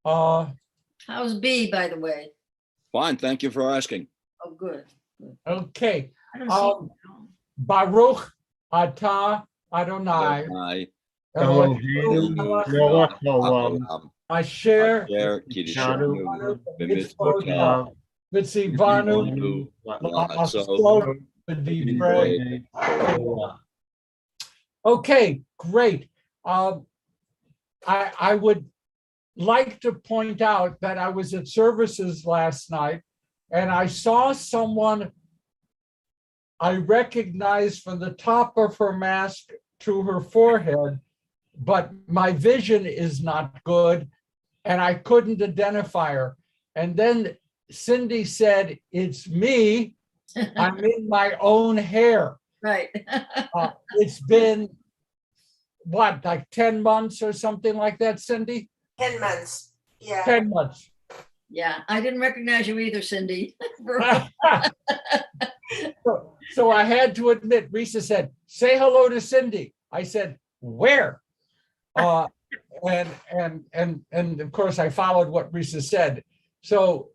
How's B, by the way? Fine, thank you for asking. Oh, good. Okay. I don't see Baruch atah Adonai. Adonai, Eloheinu melech haolam, asher asher kiddushanu b'mitzvotav v'tzivanu la'asot b'divrei Torah. Okay, great. I would like to point out that I was at services last night and I saw someone I recognized from the top of her mask to her forehead, but my vision is not good and I couldn't identify her. And then Cindy said, "It's me. I'm in my own hair." Right. It's been, what, like 10 months or something like that, Cindy? 10 months. Yeah. 10 months. Yeah, I didn't recognize you either, Cindy. So I had to admit, Risa said, "Say hello to Cindy." I said, "Where?" And of course I followed what Risa said. So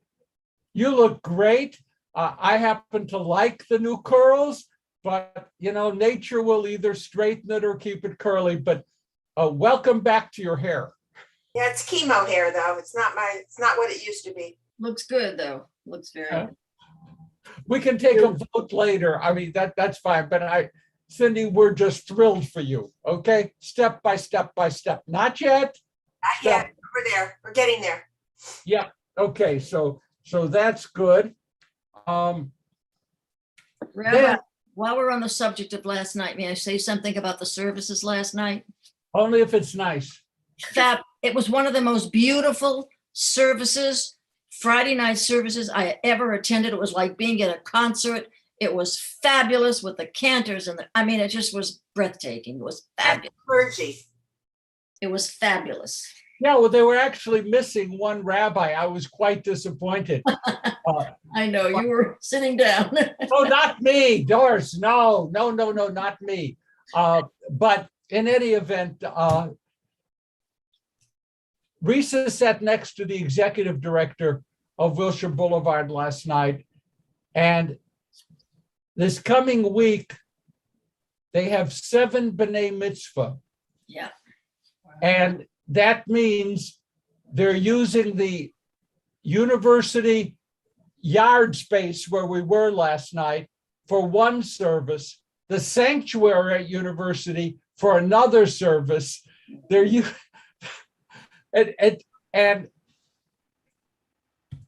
you look great. I happen to like the new curls, but you know, nature will either straighten it or keep it curly. But welcome back to your hair. Yeah, it's chemo hair though. It's not what it used to be. Looks good though. Looks very good. We can take a vote later. I mean, that's fine. But Cindy, we're just thrilled for you. Okay, step by step by step. Not yet. Not yet. We're there. We're getting there. Yeah. Okay. So that's good. Rabbi, Then- while we're on the subject of last night, may I say something about the services last night? Only if it's nice. It was one of the most beautiful services, Friday night services I ever attended. It was like being at a concert. It was fabulous with the cantors and it just was breathtaking. It was fabulous. Clergy. It was fabulous. Yeah, well, they were actually missing one rabbi. I was quite disappointed. I know you were sitting down. Oh, not me, Doris. No, not me. But in any event, Risa sat next to the executive director of Wilshire Boulevard last night. And this coming week, they have 7 B'nai Mitzvah. Yeah. And that means they're using the university yard space where we were last night for one service, the sanctuary at university for another service. And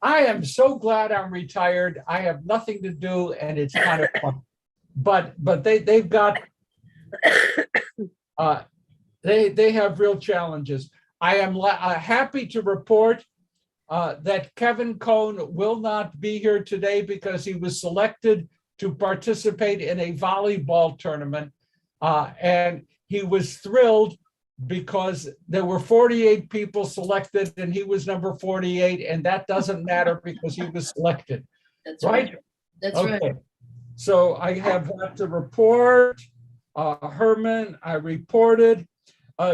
I am so glad I'm retired. I have nothing to do and it's kind of fun. But they've got they have real challenges. I am happy to report that Kevin Cohn will not be here today because he was selected to participate in a volleyball tournament. And he was thrilled because there were 48 people selected and he was number 48, and that doesn't matter because he was selected. That's right. That's Okay. right. So I have that to report. Herman, I reported.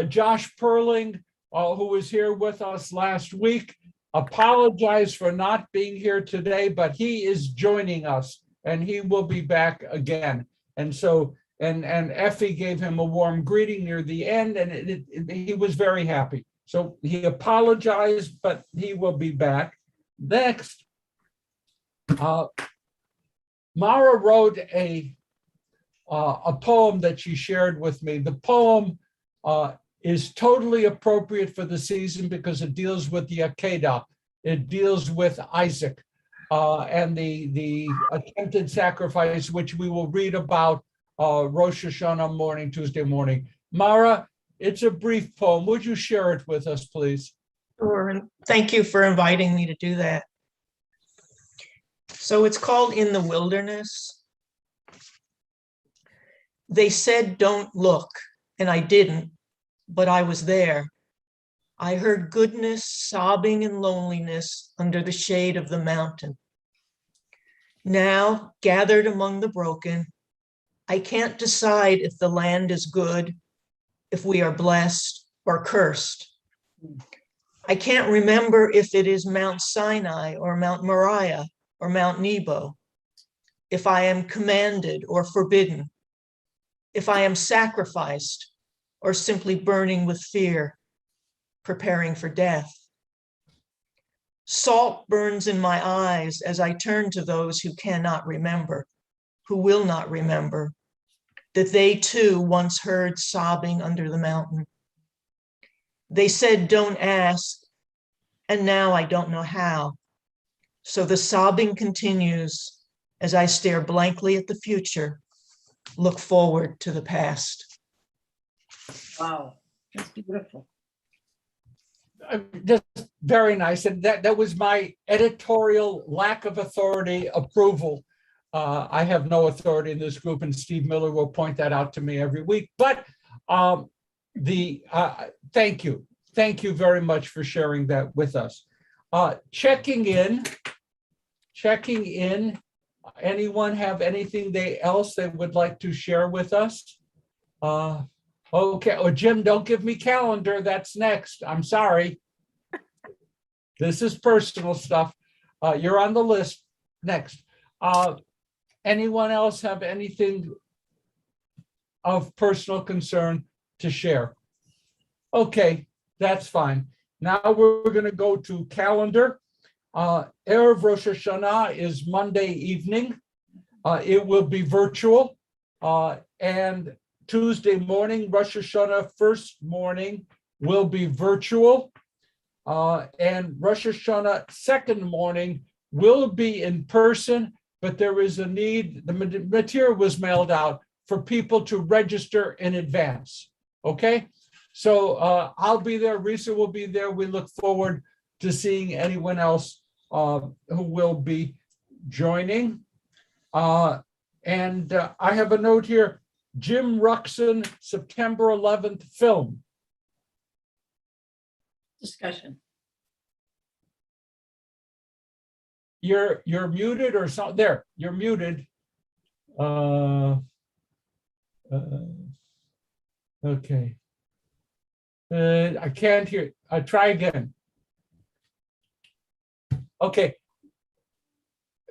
Josh Perling, who was here with us last week, apologized for not being here today, but he is joining us and he will be back again. And so, and Effie gave him a warm greeting near the end, and he was very happy. So he apologized, but he will be back. Next, Mara wrote a poem that she shared with me. The poem is totally appropriate for the season because it deals with the Akedah. It deals with Isaac and the attempted sacrifice, which we will read about Rosh Hashanah morning, Tuesday morning. Mara, it's a brief poem. Would you share it with us, please? Sure, and thank you for inviting me to do that. So it's called In the Wilderness. They said, don't look, and I didn't, but I was there. I heard goodness, sobbing and loneliness under the shade of the mountain. Now, gathered among the broken, I can't decide if the land is good, if we are blessed or cursed. I can't remember if it is Mount Sinai or Mount Moriah or Mount Nebo, if I am commanded or forbidden, if I am sacrificed or simply burning with fear, preparing for death. Salt burns in my eyes as I turn to those who cannot remember, who will not remember, that they too once heard sobbing under the mountain. They said, don't ask, and now I don't know how. So the sobbing continues as I stare blankly at the future, look forward to the past. Wow, that's beautiful. Just very nice. And that was my editorial lack of authority approval. I have no authority in this group, and Steve Miller will point that out to me every week. But thank you. Thank you very much for sharing that with us. Checking in. Anyone have anything else they would like to share with us? Okay. Oh, Jim, don't give me calendar. That's next. I'm sorry. This is personal stuff. You're on the list. Next. Anyone else have anything of personal concern to share? Okay, that's fine. Now we're going to go to calendar. Erev Rosh Hashanah is Monday evening. It will be virtual. And Tuesday morning, Rosh Hashanah first morning will be virtual. And Rosh Hashanah second morning will be in person, but there is a need, the material was mailed out for people to register in advance, okay? So I'll be there, Risa will be there. We look forward to seeing anyone else who will be joining. And I have a note here, Jim Ruxin, September 11th film. Discussion. You're muted or something. There, you're muted. Okay. I can't hear. Try again. Okay.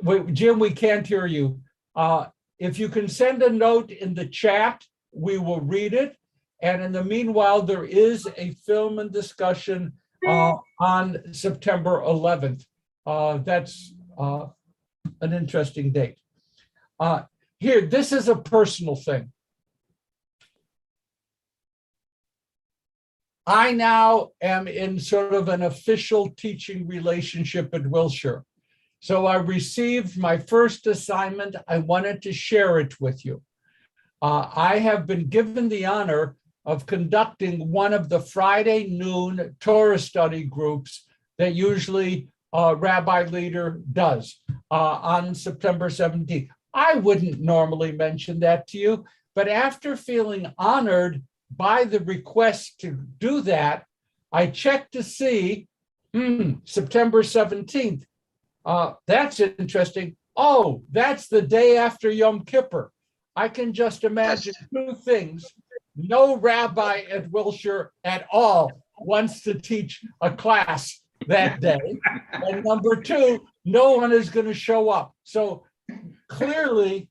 Wait, Jim, we can't hear you. If you can send a note in the chat, we will read it. And in the meanwhile, there is a film and discussion on September 11th. That's an interesting date. Here, this is a personal thing. I now am in sort of an official teaching relationship at Wilshire. So I received my first assignment. I wanted to share it with you. I have been given the honor of conducting one of the Friday noon Torah study groups that usually Rabbi Leader does on September 17th. I wouldn't normally mention that to you, but after feeling honored by the request to do that, I checked to see, September 17th. That's interesting. Oh, that's the day after Yom Kippur. I can just imagine two things. No rabbi at Wilshire at all wants to teach a class that day. And number two, no one is going to show up. So clearly,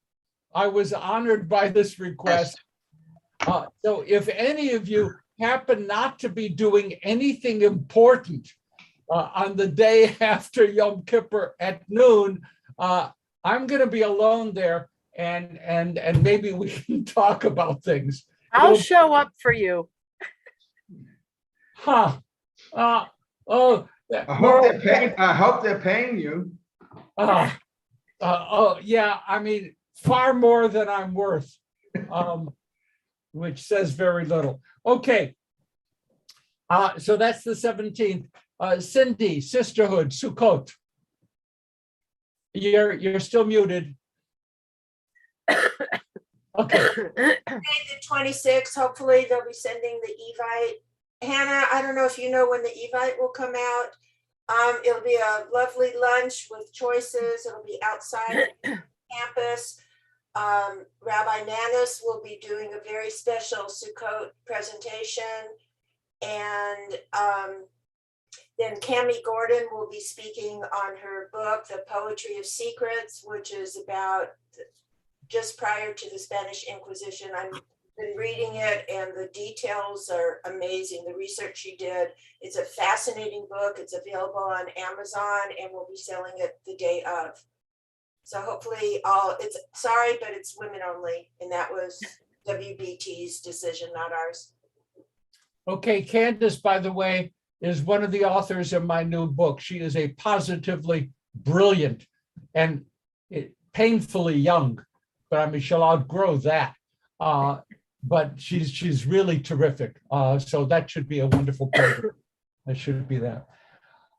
I was honored by this request. So if any of you happen not to be doing anything important on the day after Yom Kippur at noon, I'm going to be alone there, and maybe we can talk about things. I'll show up for you. Huh. Oh. I hope they're paying you. Oh, yeah, I mean, far more than I'm worth, which says very little. Okay. So that's the 17th. Cindy, Sisterhood, Sukkot. You're still muted. Okay. The 26th, hopefully they'll be sending the Evite. Hannah, I don't know if you know when the Evite will come out. It'll be a lovely lunch with choices. It'll be outside campus. Rabbi Nanas will be doing a very special Sukkot presentation. And Then Cammie Gordon will be speaking on her book, The Poetry of Secrets, which is about just prior to the Spanish Inquisition. I've been reading it and the details are amazing. The research she did, it's a fascinating book. It's available on Amazon and we'll be selling it the day of. So hopefully sorry, but it's women only. And that was WBT's decision, not ours. Okay, Candace, by the way, is one of the authors of my new book. She is a positively brilliant and painfully young, but I mean, she'll outgrow that. But she's really terrific. So that should be a wonderful program. That should be that.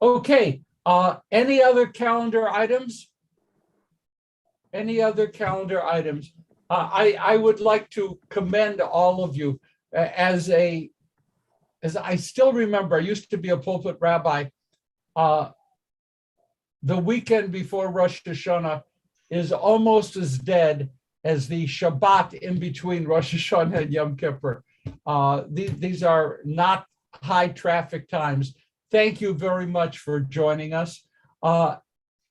Okay, any other calendar items? Any other calendar items? I would like to commend all of you as I still remember, I used to be a pulpit rabbi. The weekend before Rosh Hashanah is almost as dead as the Shabbat in between Rosh Hashanah and Yom Kippur. These are not high traffic times. Thank you very much for joining us.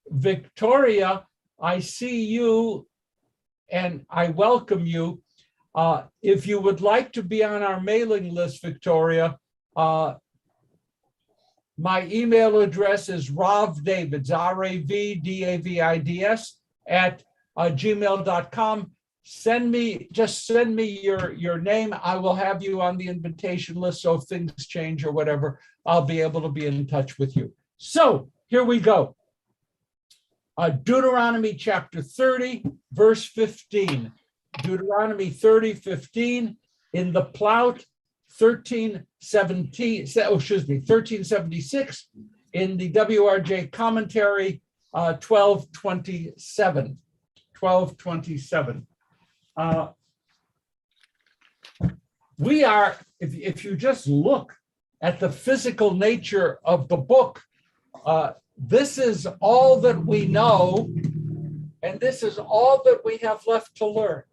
Victoria, I see you and I welcome you. If you would like to be on our mailing list, Victoria, my email address is ravdavids, RAVDAVIDS @gmail.com. Send me your name. I will have you on the invitation list. So if things change or whatever, I'll be able to be in touch with you. So here we go. Deuteronomy chapter 30, verse 15. Deuteronomy 30:15 in the Plout, 1376 in the WRJ commentary, 1227. 1227. We are, if you just look at the physical nature of the book, this is all that we know, and this is all that we have left to learn.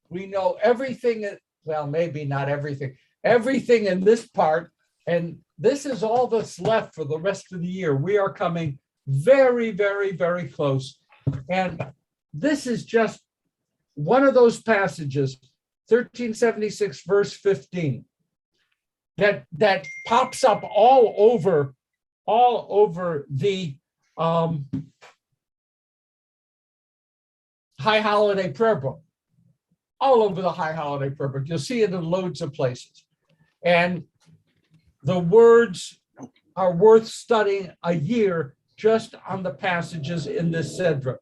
We know everything, well, maybe not everything in this part, and this is all that's left for the rest of the year. We are coming very, very, very close. And this is just one of those passages, 1376, verse 15, that pops up all over the High Holiday Prayer Book. All over the High Holiday Prayer Book. You'll see it in loads of places. And the words are worth studying a year just on the passages in this Sedra.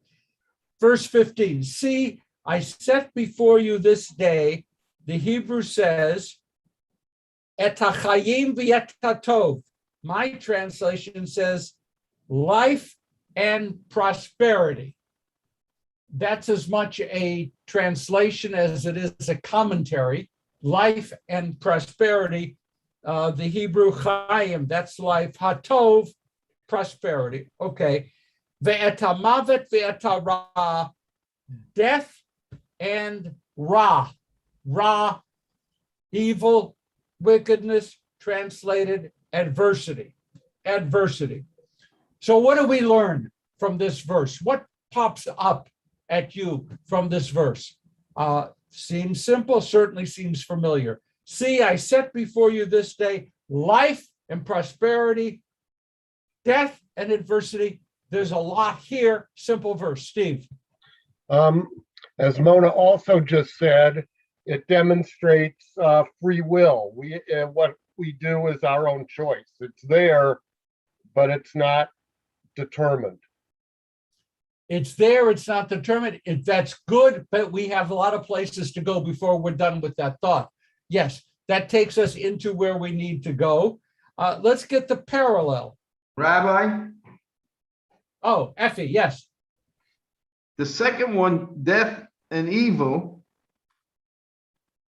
Verse 15, see, I set before you this day, the Hebrew says, et hachayim v'et hatov. My translation says, life and prosperity. That's as much a translation as it is a commentary. Life and prosperity. The Hebrew chayim, that's life. Hatov, prosperity. Okay. Ve'eta mavet ve'eta ra, death and ra. Ra, evil, wickedness, translated adversity. Adversity. So what do we learn from this verse? What pops up at you from this verse? Seems simple, certainly seems familiar. See, I set before you this day life and prosperity, death and adversity. There's a lot here. Simple verse. Steve. As Mona also just said, it demonstrates free will. What we do is our own choice. It's there, but it's not determined. It's there, it's not determined. That's good, but we have a lot of places to go before we're done with that thought. Yes, that takes us into where we need to go. Let's get the parallel. Rabbi, Oh, Effie, yes. the second one, death and evil,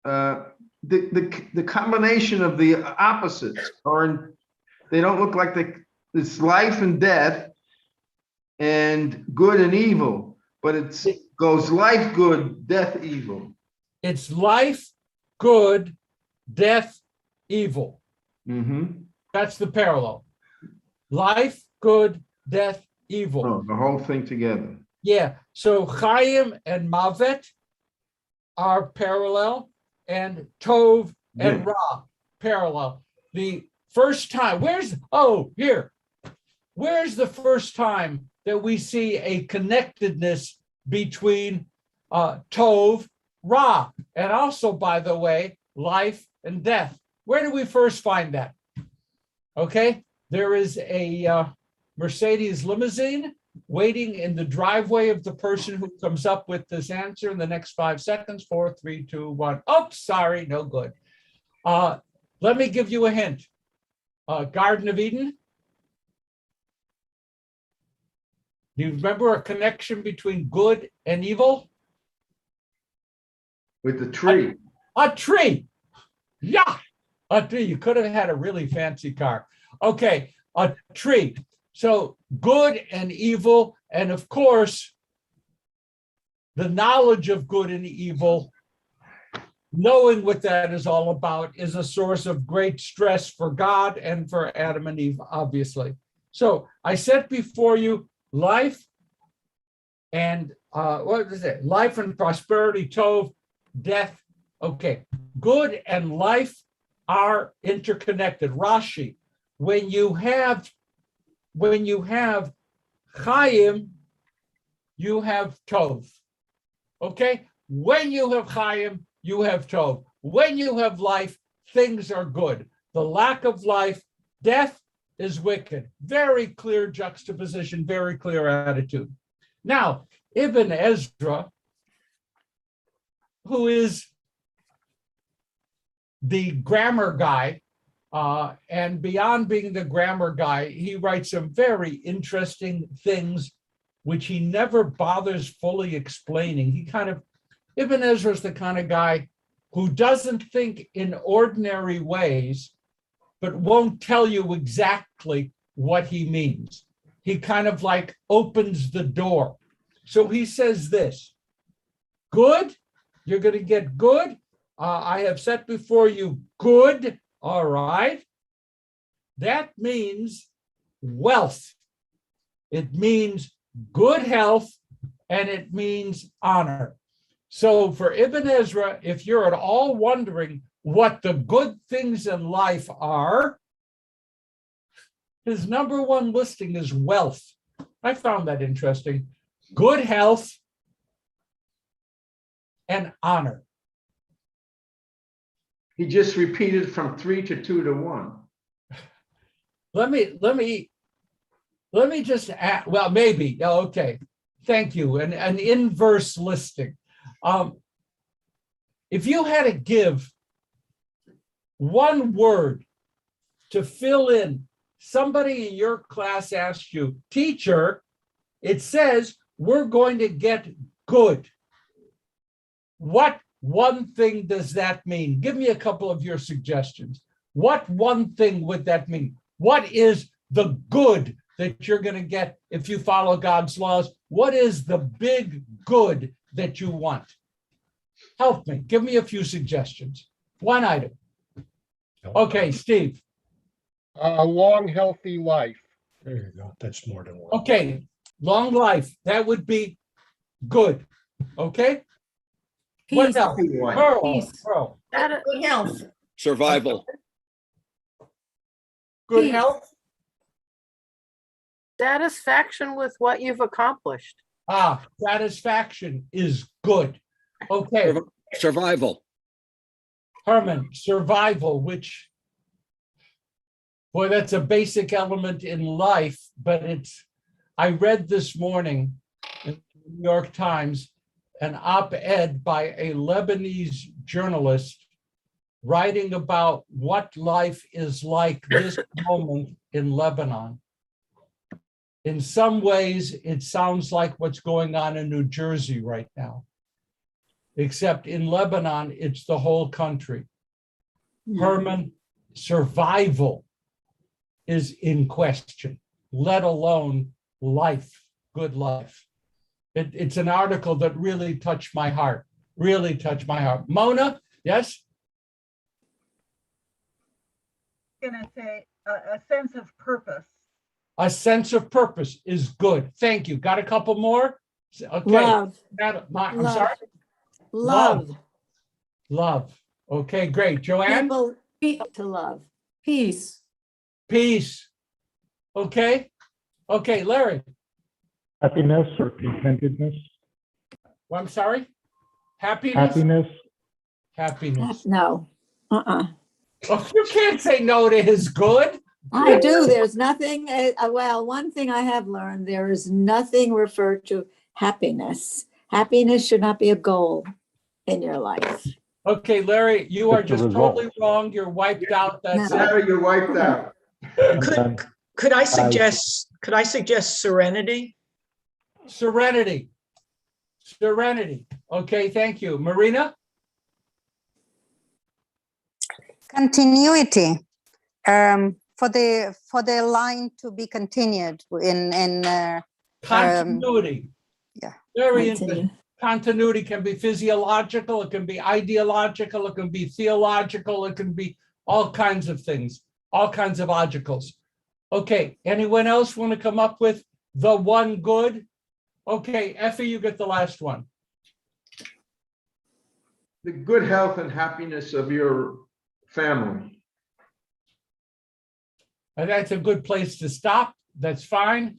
the combination of the opposites they don't look like it's life and death and good and evil, but it goes life, good, death, evil. It's life, good, death, evil. Mm-hmm. That's the parallel. life, good, death, evil. Oh, the whole thing together. Yeah, so Chaim and Mavet are parallel, and Tov and Yeah. Ra parallel. The first time, where's the first time that we see a connectedness between Tov, Ra, and also, by the way, life and death? Where do we first find that? Okay, there is a Mercedes limousine waiting in the driveway of the person who comes up with this answer in the next 5 seconds. 4, 3, 2, 1. Oh, sorry, no good. Let me give you a hint. Garden of Eden. Do you remember a connection between good and evil? With the tree. A tree. Yeah, a tree. You could have had a really fancy car. Okay, a tree. So good and evil, and of course, the knowledge of good and evil, knowing what that is all about, is a source of great stress for God and for Adam and Eve, obviously. So I set before you life and what is it? Life and prosperity, Tov, death. Okay, good and life are interconnected. Rashi, when you have Chaim, you have Tov. Okay? When you have Chaim, you have Tov. When you have life, things are good. The lack of life, death is wicked. Very clear juxtaposition, very clear attitude. Now, Ibn Ezra, who is the grammar guy, and beyond being the grammar guy, he writes some very interesting things which he never bothers fully explaining. Ibn Ezra is the kind of guy who doesn't think in ordinary ways, but won't tell you exactly what he means. He kind of like opens the door. So he says this: good, you're going to get good. I have set before you good. All right. That means wealth. It means good health, and it means honor. So for Ibn Ezra, if you're at all wondering what the good things in life are, his number one listing is wealth. I found that interesting. Good health and honor. He just repeated from 3 to 2 to 1. Let me just add, well, maybe. Okay. Thank you. An inverse listing. If you had to give one word to fill in, somebody in your class asked you, teacher, it says we're going to get good. What one thing does that mean? Give me a couple of your suggestions. What one thing would that mean? What is the good that you're going to get if you follow God's laws? What is the big good that you want? Help me. Give me a few suggestions. One item. Okay, Steve. A long, healthy life. There you go. That's more than one. Okay, long life. That would be good. Okay. What Peace. else? Pearl. Good health. Survival. Good Peace. health. Satisfaction with what you've accomplished. Satisfaction is good. Okay, Survival. Herman, survival, which, boy, that's a basic element in life, but I read this morning in the New York Times an op-ed by a Lebanese journalist writing about what life is like this moment in Lebanon. In some ways, it sounds like what's going on in New Jersey right now. Except in Lebanon, it's the whole country. Herman, survival is in question, let alone life, good life. It's an article that really touched my heart, Mona, yes? Going to say a sense of purpose. A sense of purpose is good. Thank you. Got a couple more? Okay. Love, I'm love. sorry. love. Love. Okay, great. Joanne? People to love. Peace. Peace. Okay. Okay, Larry. Happiness or contentedness? Well, I'm sorry. Happiness. Happiness. Happiness. No. Oh, you can't say no to his good. I do. There's nothing, well, one thing I have learned, there is nothing referred to happiness. Happiness should not be a goal in your life. Okay, Larry, you are Just a just result. totally wrong. You're wiped out. That's No. it. Larry, you're wiped out. Could I suggest serenity? Serenity. Serenity. Okay, thank you. Marina? Continuity. For the line to be continued in Continuity. yeah. Very Continue. interesting. Continuity can be physiological, it can be ideological, it can be theological, it can be all kinds of things, all kinds of logicals. Okay, anyone else want to come up with the one good? Okay, Effie, you get the last one. The good health and happiness of your family. And that's a good place to stop. That's fine.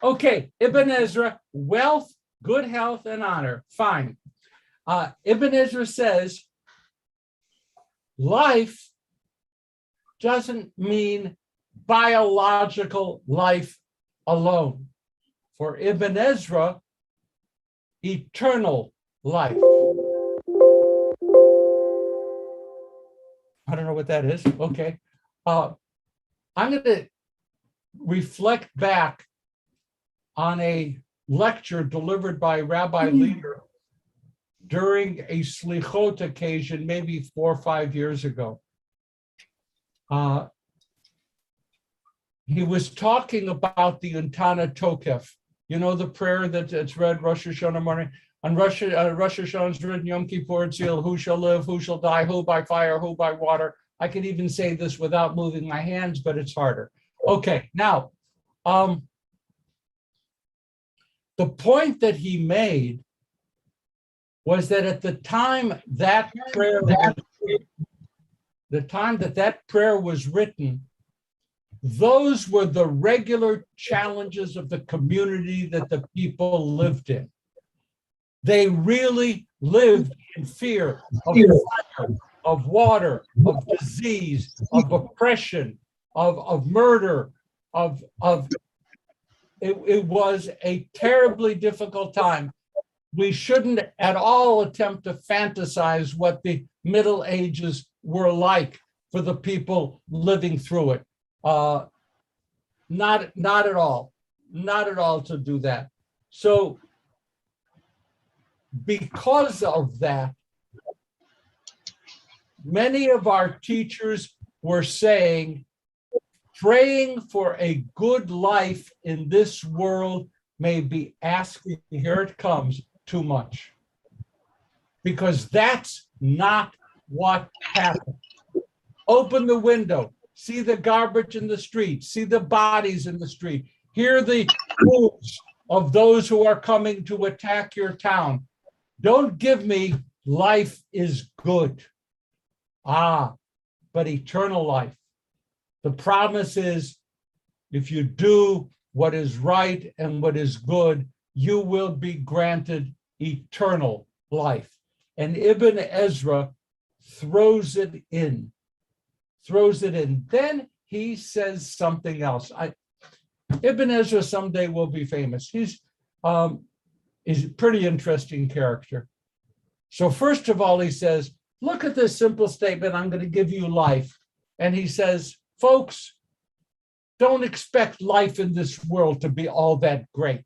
Okay, Ibn Ezra, wealth, good health, and honor. Fine. Ibn Ezra says, life doesn't mean biological life alone. For Ibn Ezra, eternal life. I don't know what that is. Okay. I'm going to reflect back on a lecture delivered by Rabbi Leader during a slichot occasion, maybe 4 or 5 years ago. He was talking about the Untana Tokef. You know, the prayer that's read Rosh Hashanah morning. On Rosh Hashanah is written Yom Kippur Tzil, who shall live, who shall die, who by fire, who by water. I could even say this without moving my hands, but it's harder. Okay, now, the point that he made was that at the time that prayer was written, those were the regular challenges of the community that the people lived in. They really lived in fear of fire, of water, of disease, of oppression, of murder, it was a terribly difficult time. We shouldn't at all attempt to fantasize what the Middle Ages were like for the people living through it. Not at all to do that. So because of that, many of our teachers were saying, praying for a good life in this world may be asking, here it comes, too much. Because that's not what happened. Open the window, see the garbage in the street, see the bodies in the street, hear the moves of those who are coming to attack your town. Don't give me life is good. But eternal life. The promise is if you do what is right and what is good, you will be granted eternal life. And Ibn Ezra throws it in. Then he says something else. Ibn Ezra someday will be famous. He's a pretty interesting character. So first of all, he says, look at this simple statement, I'm going to give you life. And he says, folks, don't expect life in this world to be all that great.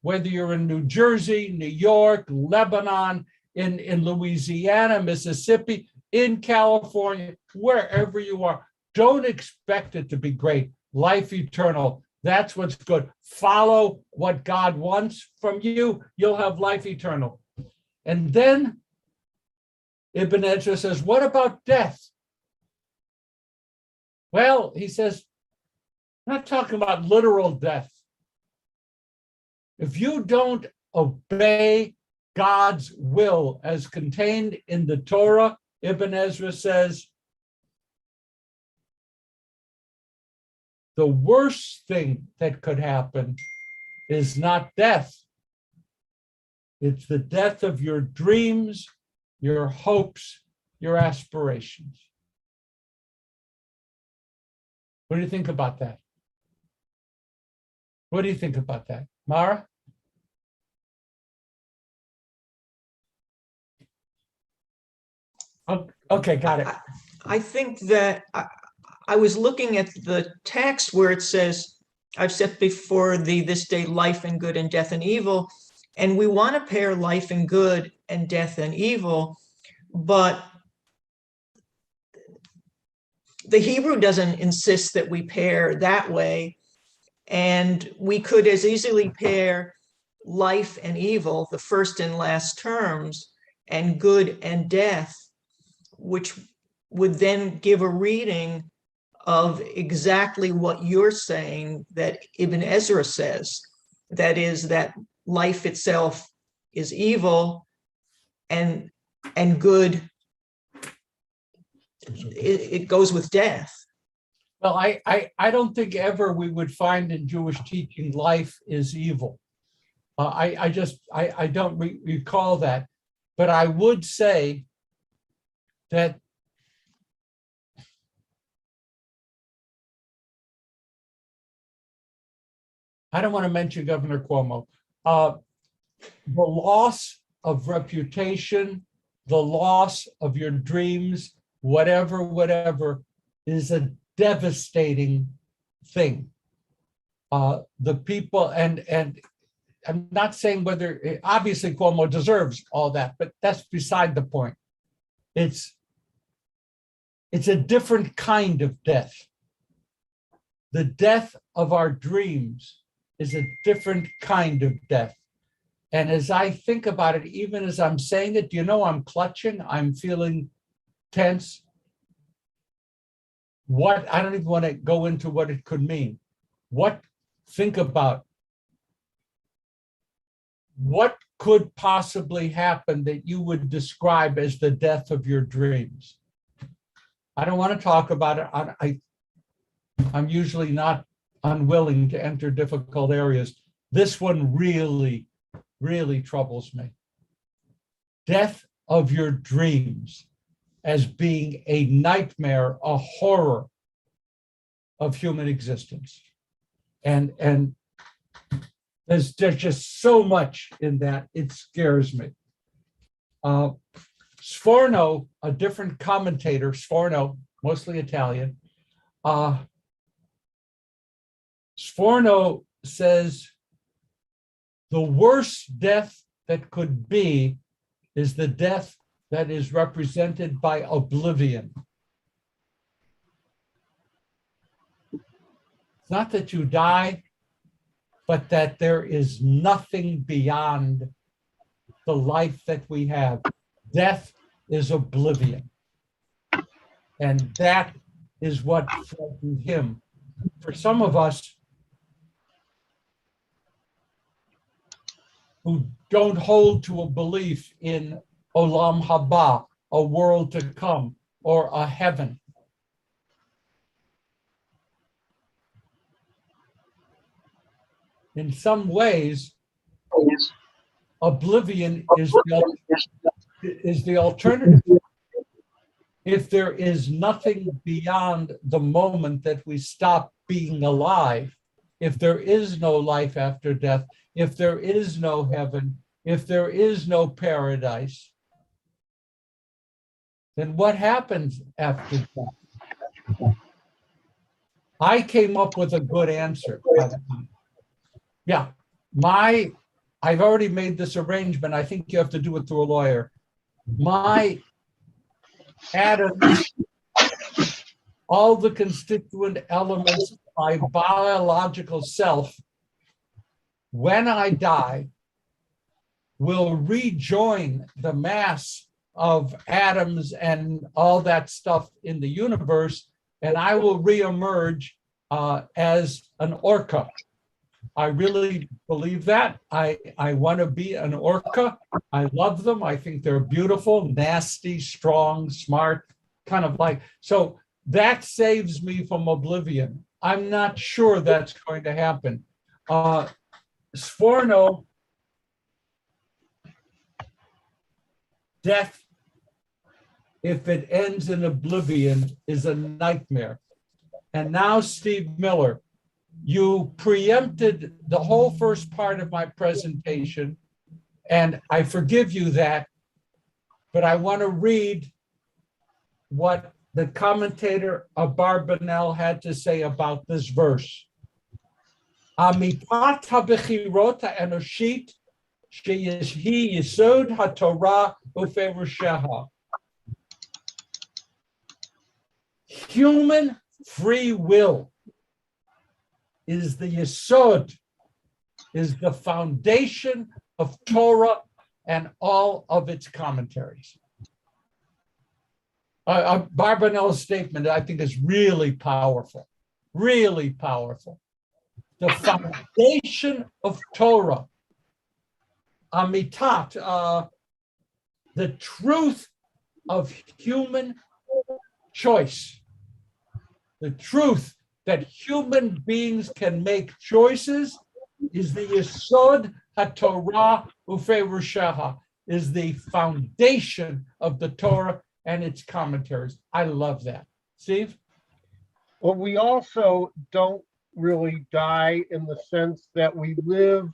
Whether you're in New Jersey, New York, Lebanon, in Louisiana, Mississippi, in California, wherever you are, don't expect it to be great. Life eternal. That's what's good. Follow what God wants from you. You'll have life eternal. And then Ibn Ezra says, what about death? Well, he says, not talking about literal death. If you don't obey God's will as contained in the Torah, Ibn Ezra says, the worst thing that could happen is not death. It's the death of your dreams, your hopes, your aspirations. What do you think about that? What do you think about that? Mara? Okay, got it. I think that I was looking at the text where it says, I've set before thee this day life and good and death and evil. And we want to pair life and good and death and evil, but the Hebrew doesn't insist that we pair that way. And we could as easily pair life and evil, the first and last terms, and good and death, which would then give a reading of exactly what you're saying that Ibn Ezra says. That is that life itself is evil and good, it goes with death. Well, I don't think ever we would find in Jewish teaching life is evil. I don't recall that, but I would say that I don't want to mention Governor Cuomo. The loss of reputation, the loss of your dreams, whatever, is a devastating thing. The people, and I'm not saying whether, obviously Cuomo deserves all that, but that's beside the point. It's a different kind of death. The death of our dreams is a different kind of death. And as I think about it, even as I'm saying it, do you know I'm clutching? I'm feeling tense. I don't even want to go into what it could mean. Think about what could possibly happen that you would describe as the death of your dreams. I don't want to talk about it. I'm usually not unwilling to enter difficult areas. This one really, really troubles me. Death of your dreams as being a nightmare, a horror of human existence. And there's just so much in that, it scares me. Sforno, a different commentator, Sforno, mostly Italian, Sforno says the worst death that could be is the death that is represented by oblivion. It's not that you die, but that there is nothing beyond the life that we have. Death is oblivion. And that is what frightened him. For some of us who don't hold to a belief in Olam Haba, a world to come, or a heaven, in some ways, oblivion is the alternative. If there is nothing beyond the moment that we stop being alive, if there is no life after death, if there is no heaven, if there is no paradise, then what happens after death? I came up with a good answer. Yeah, I've already made this arrangement. I think you have to do it through a lawyer. My atoms, all the constituent elements of my biological self, when I die, will rejoin the mass of atoms and all that stuff in the universe, and I will reemerge as an orca. I really believe that. I want to be an orca. I love them. I think they're beautiful, nasty, strong, smart, kind of like, so that saves me from oblivion. I'm not sure that's going to happen. Sforno, death, if it ends in oblivion, is a nightmare. And now, Steve Miller, you preempted the whole first part of my presentation, and I forgive you that, but I want to read what the commentator Abarbanel had to say about this verse. Amitat habechirot ha'enoshit shehi yesod haTorah u'ferusheha. Human free will is the yesod, is the foundation of Torah and all of its commentaries. Barbanel's statement, I think, is really powerful, really powerful. The foundation of Torah, amitat, the truth of human choice, the truth that human beings can make choices is the yesod haTorah u'ferusheha, is the foundation of the Torah and its commentaries. I love that. Steve? Well, we also don't really die in the sense that we live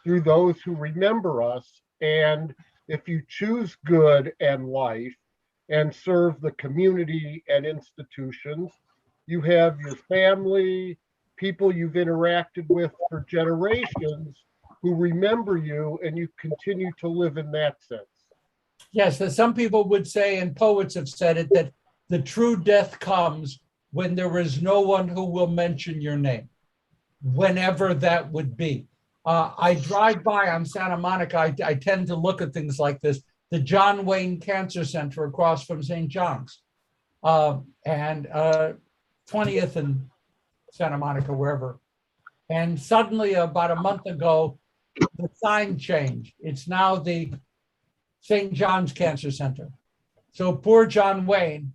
through those who remember us. And if you choose good and life and serve the community and institutions, you have your family, people you've interacted with for generations who remember you, and you continue to live in that sense. Yes, some people would say, and poets have said it, that the true death comes when there is no one who will mention your name, whenever that would be. I drive by on Santa Monica, I tend to look at things like this, the John Wayne Cancer Center across from St. John's, and 20th and Santa Monica, wherever. And suddenly, about a month ago, the sign changed. It's now the St. John's Cancer Center. So poor John Wayne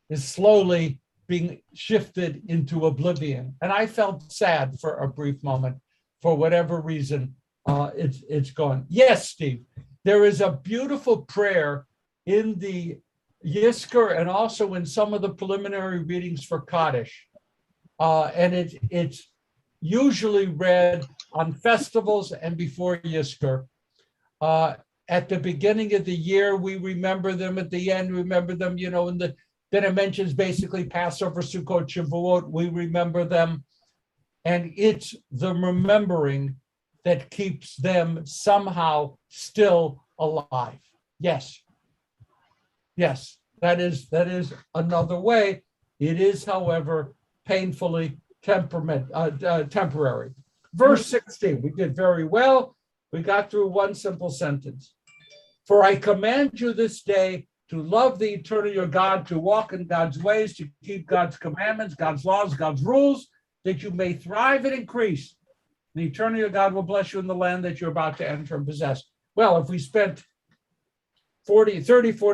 is slowly being shifted into oblivion. And I felt sad for a brief moment. For whatever reason, it's gone. Yes, Steve, there is a beautiful prayer in the Yizkor and also in some of the preliminary readings for Kaddish. And it's usually read on festivals and before Yizkor. At the beginning of the year, we remember them. At the end, remember them, then it mentions basically Passover, Sukkot, Shavuot. We remember them. And it's the remembering that keeps them somehow still alive. Yes. Yes, that is another way. It is, however, painfully temporary. Verse 16, we did very well. We got through one simple sentence. For I command you this day to love the eternal your God, to walk in God's ways, to keep God's commandments, God's laws, God's rules, that you may thrive and increase. The eternal your God will bless you in the land that you're about to enter and possess. Well, if we spent 40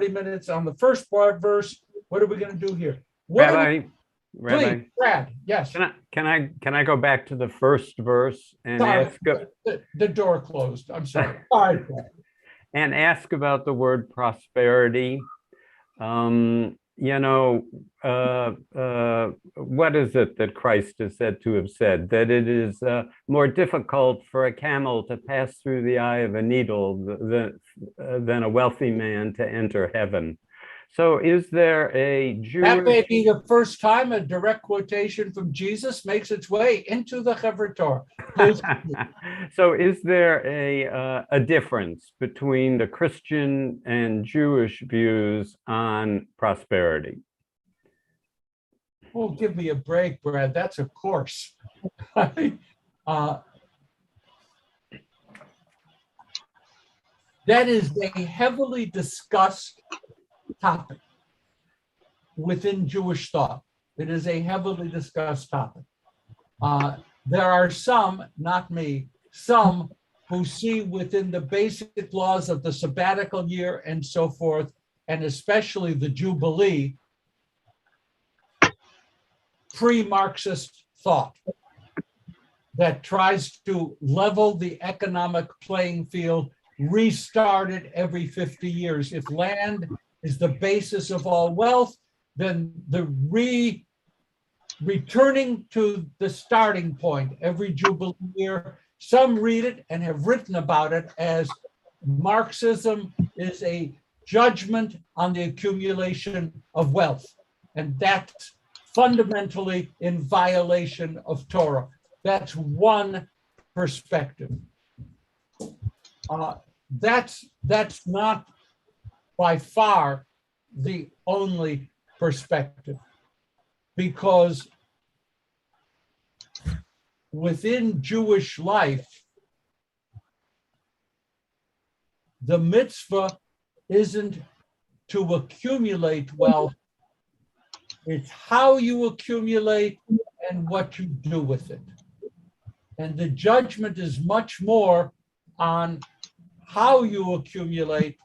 minutes on the first part verse, what are we going to do here? Rabbi, please, Brad, yes. Can I go back to the first verse and ask? The door closed. I'm sorry. All right. And ask about the word prosperity. What is it that Christ is said to have said? That it is more difficult for a camel to pass through the eye of a needle than a wealthy man to enter heaven. So is there a Jewish... That may be the first time a direct quotation from Jesus makes its way into the Chevra Torah. So is there a difference between the Christian and Jewish views on prosperity? Oh, give me a break, Brad. That's a course. That is a heavily discussed topic within Jewish thought. It is a heavily discussed topic. There are some, not me, some who see within the basic laws of the sabbatical year and so forth, and especially the Jubilee, pre-Marxist thought that tries to level the economic playing field, restart it every 50 years. If land is the basis of all wealth, then the returning to the starting point every Jubilee year. Some read it and have written about it as Marxism is a judgment on the accumulation of wealth. And that's fundamentally in violation of Torah. That's one perspective. That's not by far the only perspective, because within Jewish life, the mitzvah isn't to accumulate wealth, it's how you accumulate and what you do with it. And the judgment is much more on how you accumulate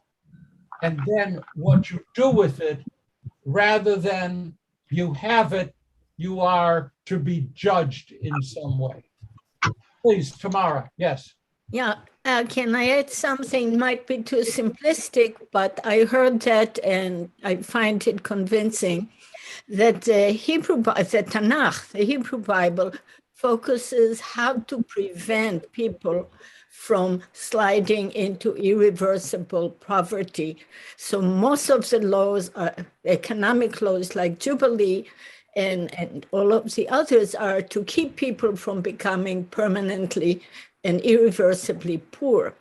and then what you do with it, rather than you have it, you are to be judged in some way. Please, Tamara, yes. Yeah, can I add something? Might be too simplistic, but I heard that and I find it convincing that the Tanakh, the Hebrew Bible, focuses how to prevent people from sliding into irreversible poverty. So most of the laws are economic laws like Jubilee and all of the others are to keep people from becoming permanently and irreversibly poor.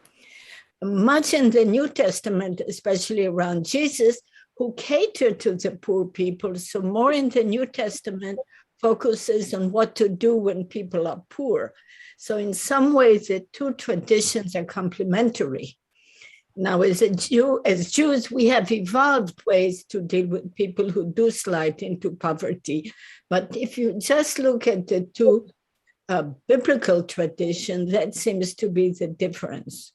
Much in the New Testament, especially around Jesus, who catered to the poor people. So more in the New Testament focuses on what to do when people are poor. So in some ways, the two traditions are complementary. Now, as Jews, we have evolved ways to deal with people who do slide into poverty. But if you just look at the two biblical traditions, that seems to be the difference.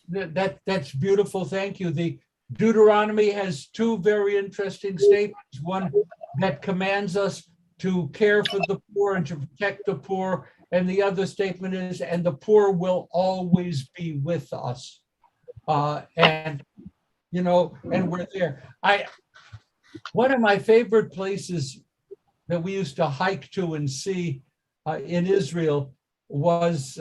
That's beautiful. Thank you. The Deuteronomy has two very interesting statements. One that commands us to care for the poor and to protect the poor. And the other statement is, and the poor will always be with us. And we're there. One of my favorite places that we used to hike to and see in Israel was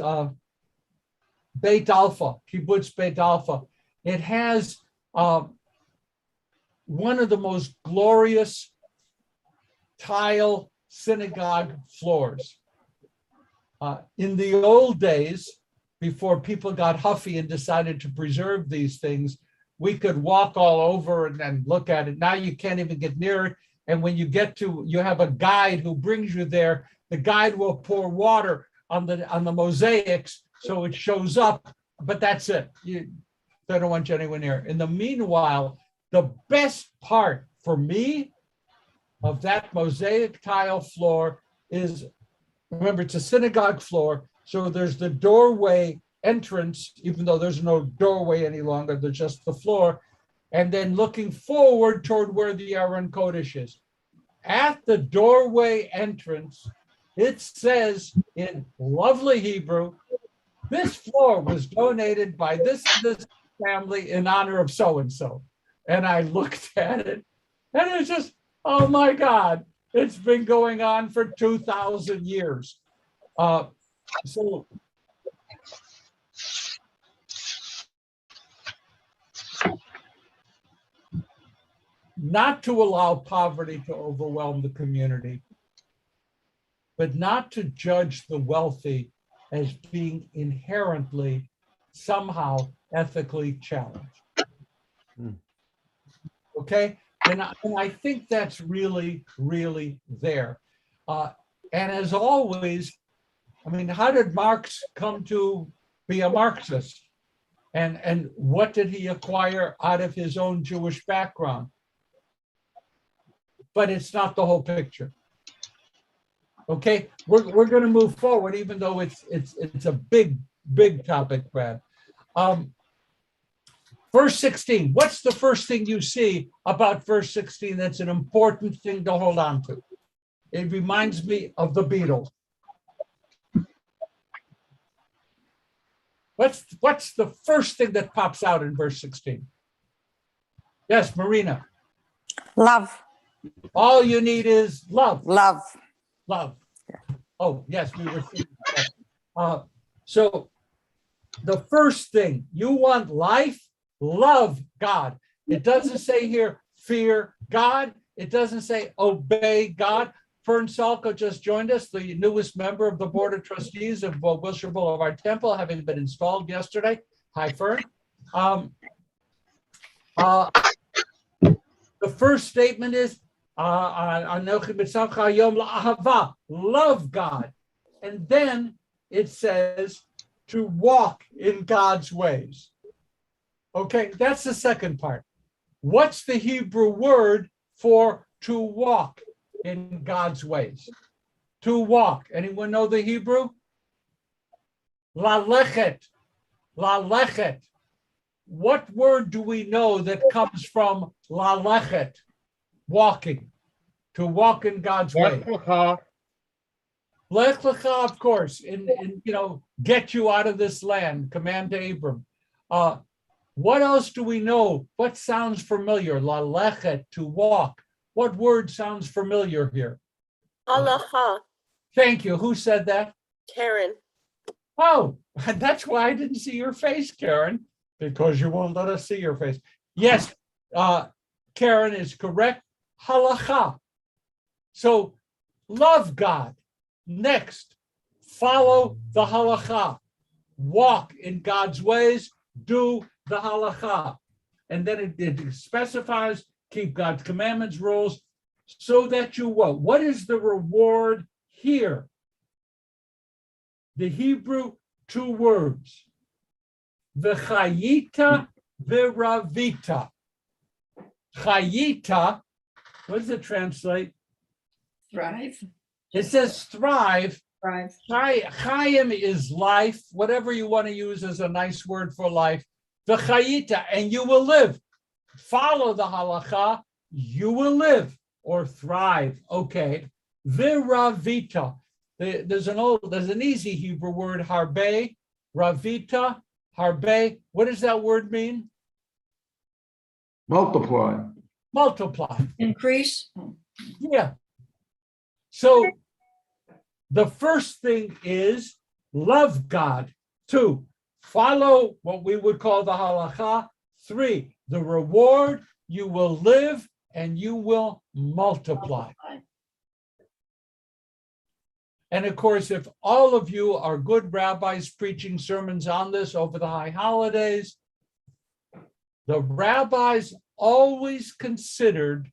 Beit Alpha, Kibbutz Beit Alpha. It has one of the most glorious tile synagogue floors. In the old days, before people got huffy and decided to preserve these things, we could walk all over and look at it. Now you can't even get near it. And when you get to, you have a guide who brings you there. The guide will pour water on the mosaics so it shows up, but that's it. They don't want you anywhere near. In the meanwhile, the best part for me of that mosaic tile floor is, remember, it's a synagogue floor. So there's the doorway entrance, even though there's no doorway any longer, there's just the floor. And then looking forward toward where the Aron Kodesh is. At the doorway entrance, it says in lovely Hebrew, this floor was donated by this family in honor of so-and-so. And I looked at it and it's just, oh my God, it's been going on for 2,000 years. So not to allow poverty to overwhelm the community, but not to judge the wealthy as being inherently somehow ethically challenged. Okay? And I think that's really, really there. And as always, I mean, how did Marx come to be a Marxist? And what did he acquire out of his own Jewish background? but it's not the whole picture. Okay, we're going to move forward, even though it's a big topic, Brad. Verse 16. What's the first thing you see about verse 16 that's an important thing to hold on to? It reminds me of the Beatles. What's the first thing that pops out in verse 16? Yes, Marina. Love. All you need is love. Love. Love. Oh, yes, we were thinking that. So the first thing, you want life, love God. It doesn't say here, fear God. It doesn't say obey God. Fern Salko just joined us, the newest member of the Board of Trustees of Wilshire Boulevard Temple, having been installed yesterday. Hi, Fern. The first statement is, love God. And then it says to walk in God's ways. Okay, that's the second part. What's the Hebrew word for to walk in God's ways? To walk. Anyone know the Hebrew? Lalechet. Lalechet. What word do we know that comes from lalechet? Walking. To walk in God's way. Lech lecha, of course, in get you out of this land, command to Abram. What else do we know? What sounds familiar? Lalechet, to walk. What word sounds familiar here? Halacha. Thank you. Who said that? Karen. Oh, that's why I didn't see your face, Karen, because you won't let us see your face. Yes, Karen is correct. Halacha. So love God. Next, follow the halacha. Walk in God's ways. Do the halacha. And then it specifies, keep God's commandments, rules, so that you will. What is the reward here? The Hebrew two words. V'chayita v'ravita. Chayita, what does it translate? Thrive. It says thrive. Thrive. Chayim is life, whatever you want to use as a nice word for life. V'chayita, and you will live. Follow the halacha, you will live or thrive. Okay. V'ravita. There's an easy Hebrew word, harbe, ravita, harbe. What does that word mean? Multiply. Multiply. Increase. Yeah. So the first thing is love God. 2, follow what we would call the halacha. 3, the reward, you will live and you will multiply. And of course, if all of you are good rabbis preaching sermons on this over the high holidays, the rabbis always considered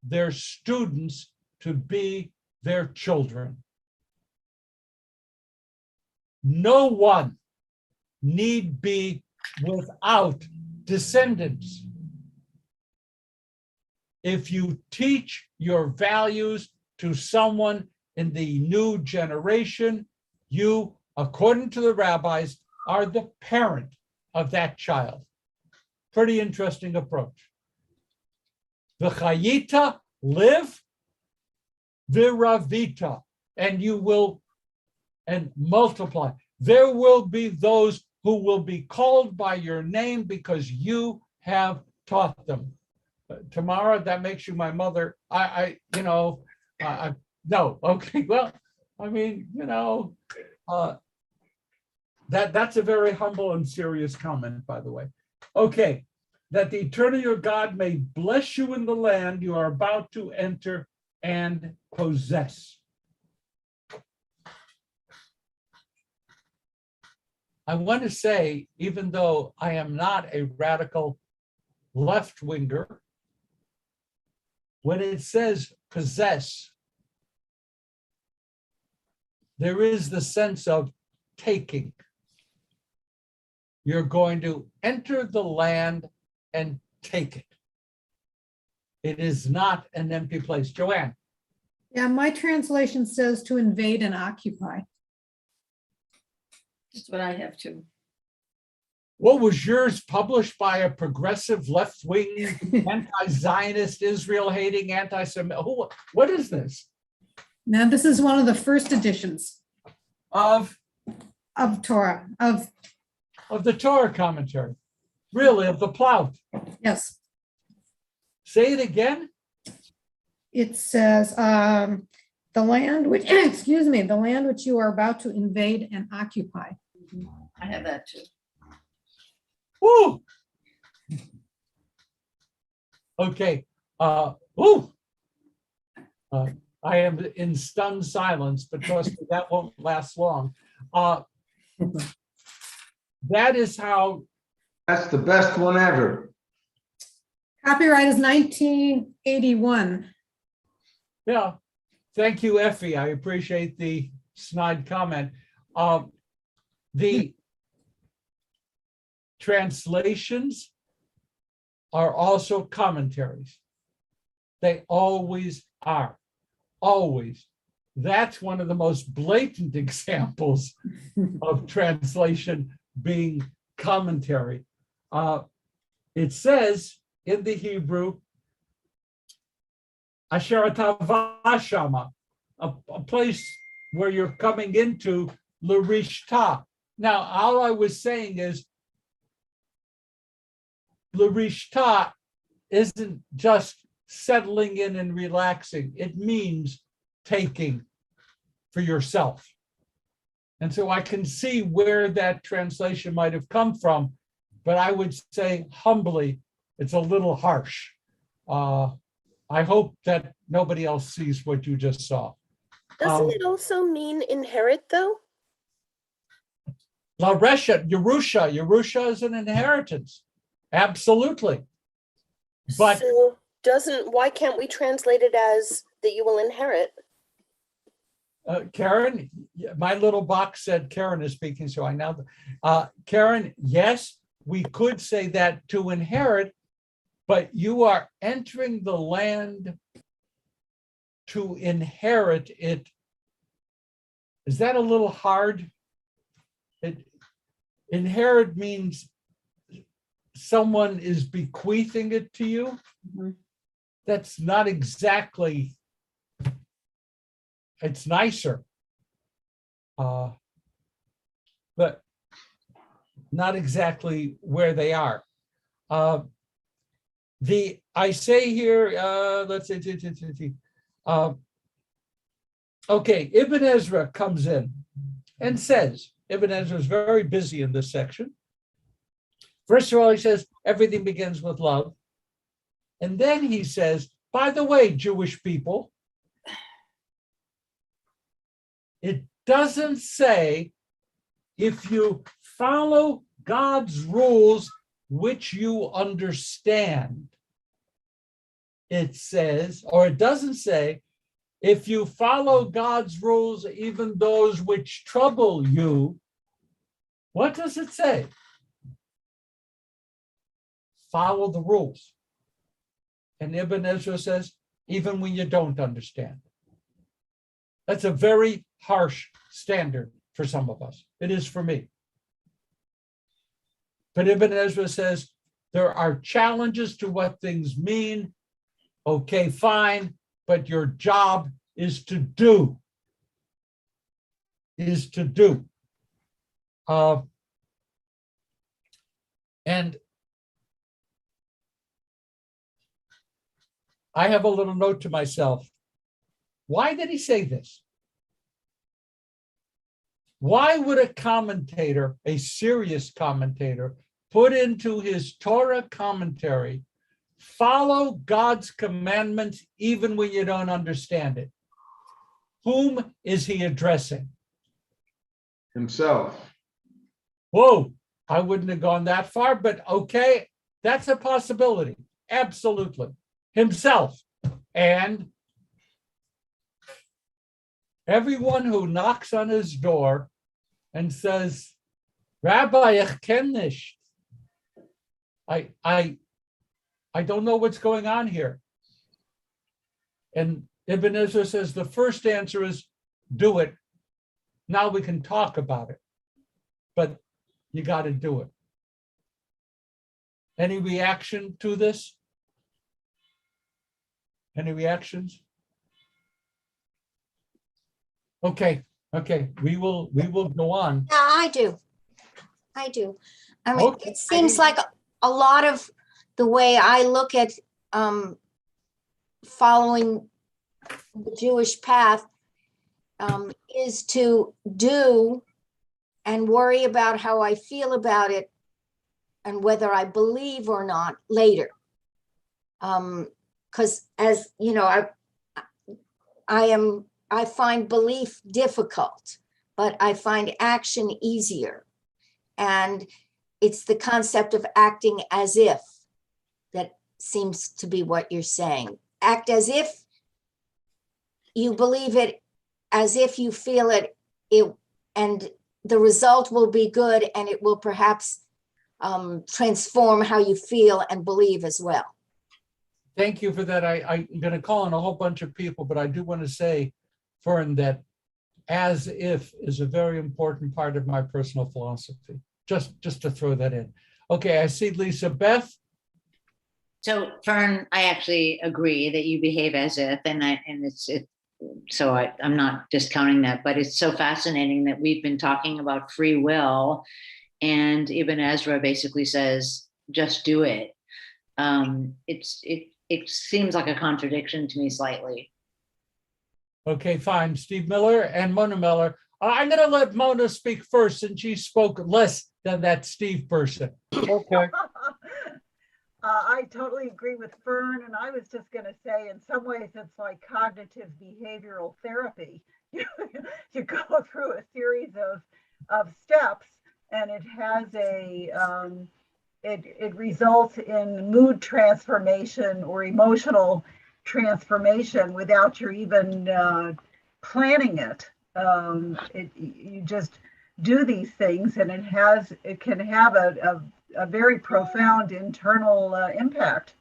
their students to be their children. No one need be without descendants. If you teach your values to someone in the new generation, you, according to the rabbis, are the parent of that child. Pretty interesting approach. V'chayita, live, v'ravita, and you will, and multiply. There will be those who will be called by your name because you have taught them. Tamara, that makes you my mother. No, okay, well, I mean, that's a very humble and serious comment, by the way. Okay, that the eternal your God may bless you in the land you are about to enter and possess. I want to say, even though I am not a radical left-winger, when it says possess, there is the sense of taking. You're going to enter the land and take it. It is not an empty place. Joanne, Yeah, my translation says to invade and occupy. That's what I have too. what was yours published by a progressive left-wing, anti-Zionist, Israel-hating, anti-Semitic? What is this? Now, this is one of the first editions Of Torah, the Torah commentary, really, of the Plout. yes. Say it again. It says, the land which, excuse me, the land which you are about to invade and occupy. I have that too. Woo! Okay. Woo! I am in stunned silence, but trust me, that won't last long. That is how. That's the best one ever. Copyright is 1981. Yeah. Thank you, Effie. I appreciate the snide comment. The translations are also commentaries. They always are. Always. That's one of the most blatant examples of translation being commentary. It says in the Hebrew, Asher atava shama, a place where you're coming into l'rishta. Now, all I was saying is l'rishta isn't just settling in and relaxing. It means taking for yourself. And so I can see where that translation might have come from, but I would say humbly, it's a little harsh. I hope that nobody else sees what you just saw. Doesn't it also mean inherit though? La Resha, Yerusha is an inheritance. Absolutely. But So why can't we translate it as that you will inherit? Karen, my little box said Karen is speaking, so I now, Karen, yes, we could say that to inherit, but you are entering the land to inherit it. Is that a little hard? Inherit means someone is bequeathing it to you. Mm-hmm. That's not exactly, it's nicer. But not exactly where they are. I say here, let's say, okay, Ibn Ezra comes in and says, Ibn Ezra is very busy in this section. First of all, he says, everything begins with love. And then he says, by the way, Jewish people, it doesn't say if you follow God's rules, which you understand. It says, or it doesn't say, if you follow God's rules, even those which trouble you. What does it say? Follow the rules. And Ibn Ezra says, even when you don't understand. That's a very harsh standard for some of us. It is for me. But Ibn Ezra says, there are challenges to what things mean. Okay, fine, but your job is to do. And I have a little note to myself. Why did he say this? Why would a commentator, a serious commentator, put into his Torah commentary, follow God's commandments even when you don't understand it? Whom is he addressing? Himself. Whoa, I wouldn't have gone that far, but okay, that's a possibility. Absolutely. Himself. And everyone who knocks on his door and says, Rabbi, ich kenn nicht. I don't know what's going on here. And Ibn Ezra says the first answer is do it. Now we can talk about it, but you got to do it. Any reaction to this? Any reactions? Okay, we will go on. Yeah, I do. I do. I mean, Okay. it seems like a lot of the way I look at following the Jewish path is to do and worry about how I feel about it and whether I believe or not later. Because as you know, I find belief difficult, but I find action easier. And it's the concept of acting as if that seems to be what you're saying. Act as if you believe it, as if you feel it, and the result will be good, and it will perhaps transform how you feel and believe as well. Thank you for that. I'm going to call on a whole bunch of people, but I do want to say, Fern, that as if is a very important part of my personal philosophy. Just to throw that in. Okay, I see Lisa Beth. So Fern, I actually agree that you behave as if, I'm not discounting that, but it's so fascinating that we've been talking about free will, and Ibn Ezra basically says, just do it. It seems like a contradiction to me slightly. Okay, fine. Steve Miller and Mona Miller. I'm going to let Mona speak first, and she spoke less than that Steve person. Okay. I totally agree with Fern, and I was just going to say, in some ways, it's like cognitive behavioral therapy. You go through a series of steps, and it has it results in mood transformation or emotional transformation without your even planning it. You just do these things, and it can have a very profound internal impact.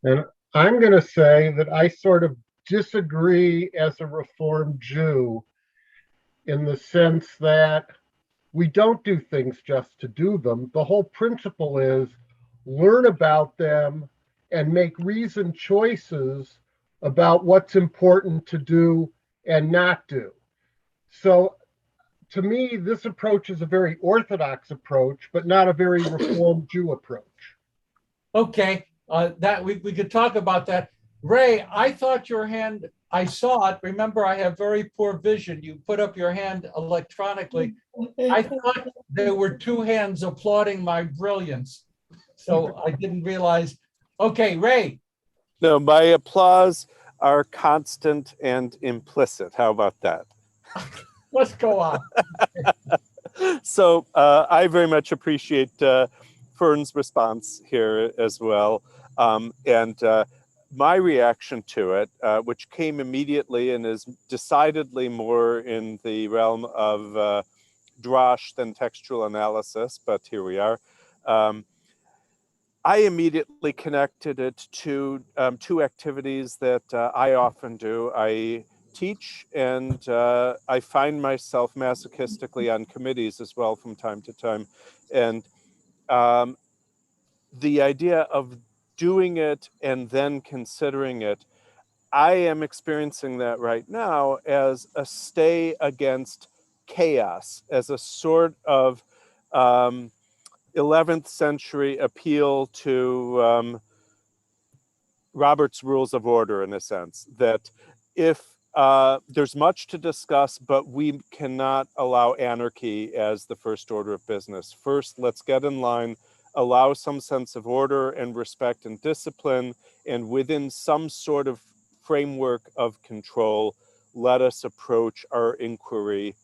And I'm going to say that I sort of disagree as a Reformed Jew in the sense that we don't do things just to do them. The whole principle is learn about them and make reasoned choices about what's important to do and not do. So to me, this approach is a very Orthodox approach, but not a very Reformed Jew approach. Okay, that we could talk about that. Ray, I thought your hand, I saw it. Remember, I have very poor vision. You put up your hand electronically. I thought there were two hands applauding my brilliance. So I didn't realize. Okay, Ray. No, my applause are constant and implicit. How about that? Let's go on. So I very much appreciate Fern's response here as well. And my reaction to it, which came immediately and is decidedly more in the realm of drash than textual analysis, but here we are. I immediately connected it to two activities that I often do. I teach, and I find myself masochistically on committees as well from time to time. And the idea of doing it and then considering it, I am experiencing that right now as a stay against chaos, as a sort of 11th century appeal to Robert's Rules of Order, in a sense, that if there's much to discuss, but we cannot allow anarchy as the first order of business. First, let's get in line, allow some sense of order and respect and discipline, and within some sort of framework of control, let us approach our inquiry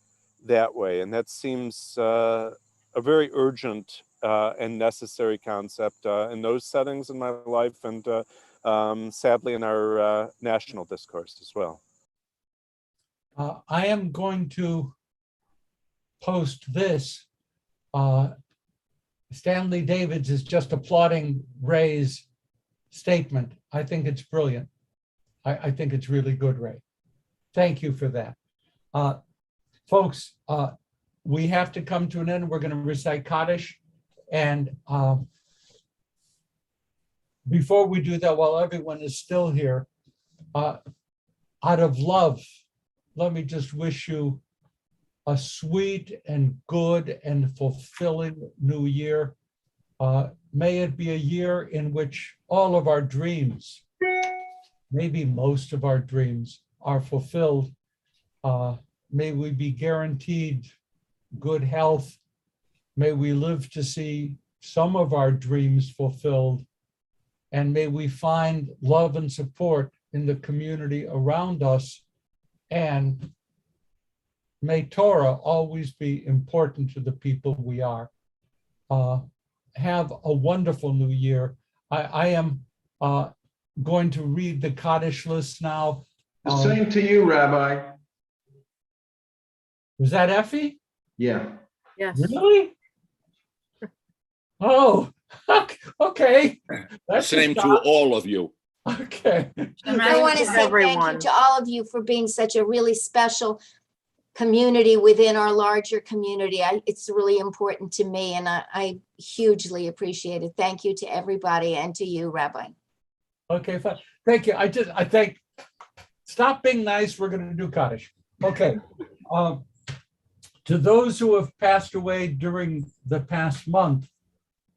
that way. And that seems a very urgent and necessary concept in those settings in my life, and sadly in our national discourse as well. I am going to post this. Stanley Davids is just applauding Ray's statement. I think it's brilliant. I think it's really good, Ray. Thank you for that. Folks, we have to come to an end. We're going to recite Kaddish. And before we do that, while everyone is still here, out of love, let me just wish you a sweet and good and fulfilling new year. May it be a year in which all of our dreams, maybe most of our dreams, are fulfilled. May we be guaranteed good health. May we live to see some of our dreams fulfilled. And may we find love and support in the community around us. And may Torah always be important to the people we are. Have a wonderful new year. I am going to read the Kaddish list now. The same to you, Rabbi. Was that Effie? Yeah. Yes. Really? Oh, okay. That's Same a to shock. all of you. Okay. I want to say thank you to all of you for being such a really special community within our larger community. It's really important to me, and I hugely appreciate it. Thank you to everybody and to you, Rabbi. Okay, fine. Thank you. I think, stop being nice. We're going to do Kaddish. Okay. To those who have passed away during the past month,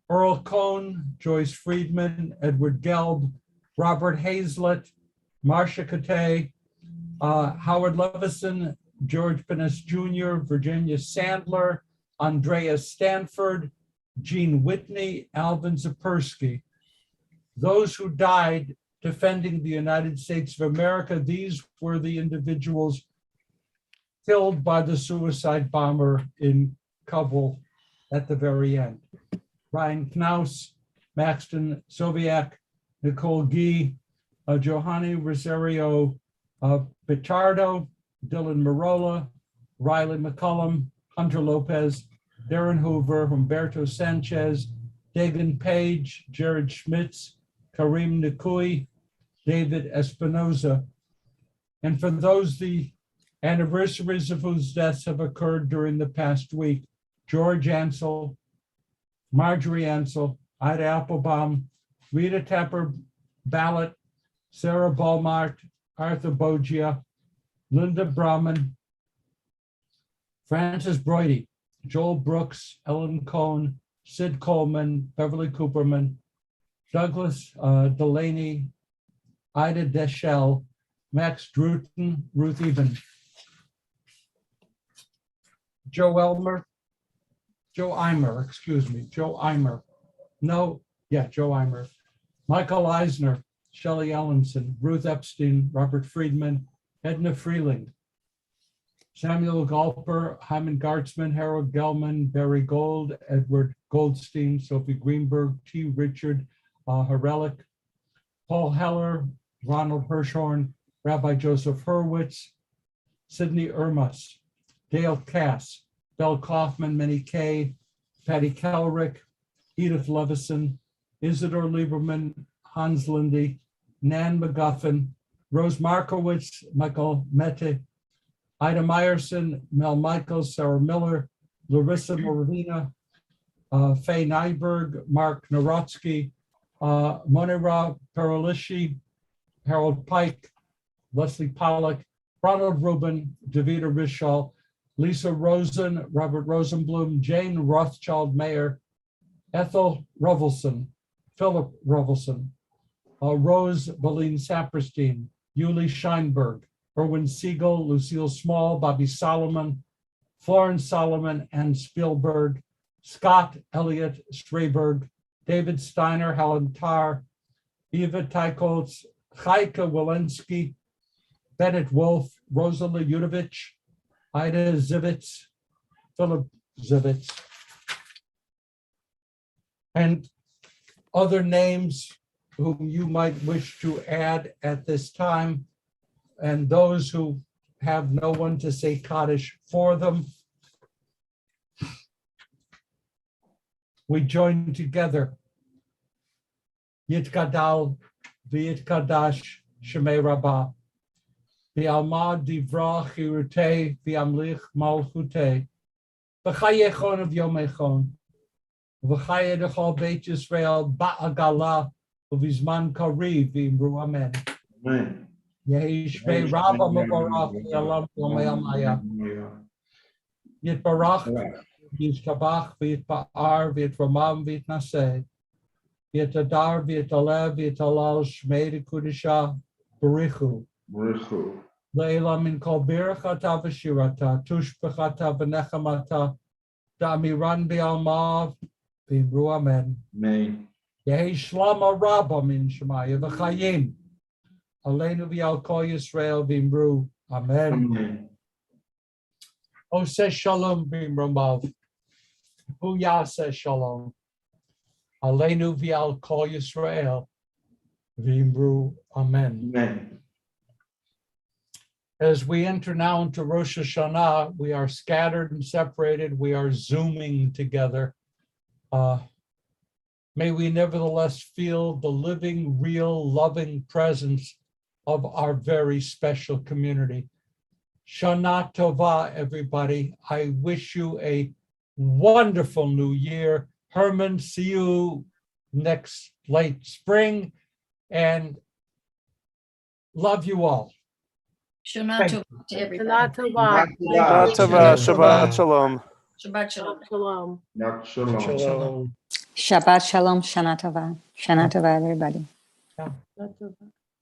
Earl Cohn, Joyce Friedman, Edward Gelb, Robert Hazlett, Marcia Cote, Howard Levison, George Pinnes Jr., Virginia Sandler, Andrea Stanford, Gene Whitney, Alvin Zapersky. Those who died defending the United States of America, these were the individuals killed by the suicide bomber in Kabul at the very end. Ryan Knaus, Maxton Soviak, Nicole Gee, Johanny Rosario Pichardo, Dylan Marola, Riley McCullum, Hunter Lopez, Darren Hoover, Humberto Sanchez, Dagan Page, Jared Schmitz, Karim Nikui, David Espinoza. And for those the anniversaries of whose deaths have occurred during the past week, George Ansel, Marjorie Ansel, Ida Applebaum, Rita Tepper Ballot, Sarah Balmart, Arthur Bogia, Linda Brahman, Francis Broidy, Joel Brooks, Ellen Cohn, Sid Coleman, Beverly Cooperman, Douglas Delaney, Ida Deschel, Max Druten, Ruth Eben, Joe Eimer, Joe Eimer. Joe Eimer. Michael Eisner, Shelley Ellenson, Ruth Epstein, Robert Friedman, Edna Freeling, Samuel Galper, Hyman Gartzman, Harold Gelman, Barry Gold, Edward Goldstein, Sophie Greenberg, T. Richard Harelick, Paul Heller, Ronald Hirschhorn, Rabbi Joseph Hurwitz, Sidney Ermas, Dale Cass, Bell Kaufman, Minnie Kay, Patty Kellerick, Edith Levison, Isidore Lieberman, Hans Lindy, Nan McGuffin, Rose Markowitz, Michael Mette, Ida Meyerson, Mel Michaels, Sarah Miller, Larissa Morvina, Faye Nyberg, Mark Narodsky, Monira Perolishi, Harold Pike, Leslie Pollack, Ronald Rubin, Davida Rishal, Lisa Rosen, Robert Rosenblum, Jane Rothschild Mayer, Ethel Revelson, Philip Revelson, Rose Boleen Saperstein, Yuli Scheinberg, Erwin Siegel, Lucille Small, Bobby Solomon, Florence Solomon, and Spielberg, Scott Elliott Strayberg, David Steiner, Helen Tarr, Eva Teikoltz, Heike Walensky, Bennett Wolf, Rosalie Yudovich, Ida Zivitz, Philip Zivitz, and other names whom you might wish to add at this time, and those who have no one to say Kaddish for them. We join together. Yitkadal v'yitkadash Shemei Rabbah. V'alma divra chirutei v'amlich malchutei. V'chayechon of yomechon. V'chaye dechol Beit Yisrael ba'agala v'vizman kariv v'imru amen. Amen. Yehi shmei Rabba Mabarach v'yalam yomei amaya. Yitbarach v'yishkabach v'yitpa'ar v'yitramam v'yitnaseh. V'yitadar v'yitalev v'yitalal shmei dekudisha barichu. Leila min kol birachata v'shirata tushbechata v'nechamata da'amiran b'alma v'imru amen. Amen. Yehi shlama rabba min shemaya v'chayim. Aleinu v'yal kol Yisrael v'imru amen. Amen. Oseh shalom b'imramav. Hu yaseh shalom. Aleinu v'yal kol Yisrael v'imru amen. Amen. As we enter now into Rosh Hashanah, we are scattered and separated. We are Zooming together. May we nevertheless feel the living, real, loving presence of our very special community. Shana Tova, everybody. I wish you a wonderful new year. Herman, see you next late spring, and love you all. Shana Tova to everybody. Shana Tova. Shabbat Shalom. Shabbat Shalom. Shalom. Shalom. Shabbat Shalom, Shana Tova. Shana Tova, everybody.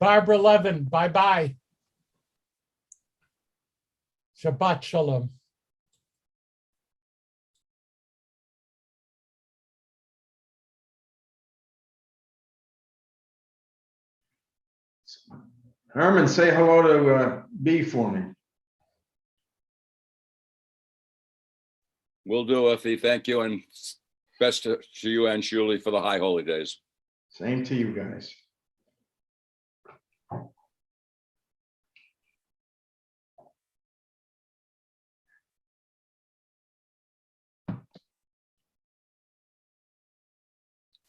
Barbara Levin, bye-bye. Shabbat Shalom. Herman, say hello to B for me. Will do, Effie. Thank you, and best to you and Julie for the high holy days. Same to you guys.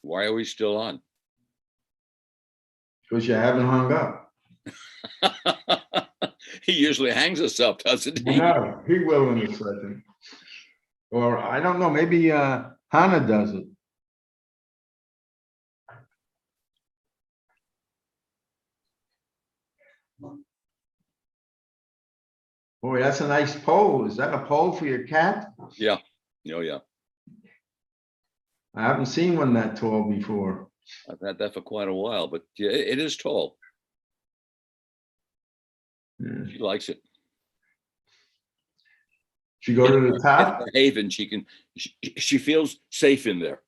Why are we still on? Because you haven't hung up. He usually hangs us up, doesn't he? No, he will in a second. Or I don't know, maybe Hannah does it. Boy, that's a nice pole. Is that a pole for your cat? Yeah. Oh, yeah. I haven't seen one that tall before. I've had that for quite a while, but yeah, it is tall. She likes it. She go to the top? It's a haven. She feels safe in there.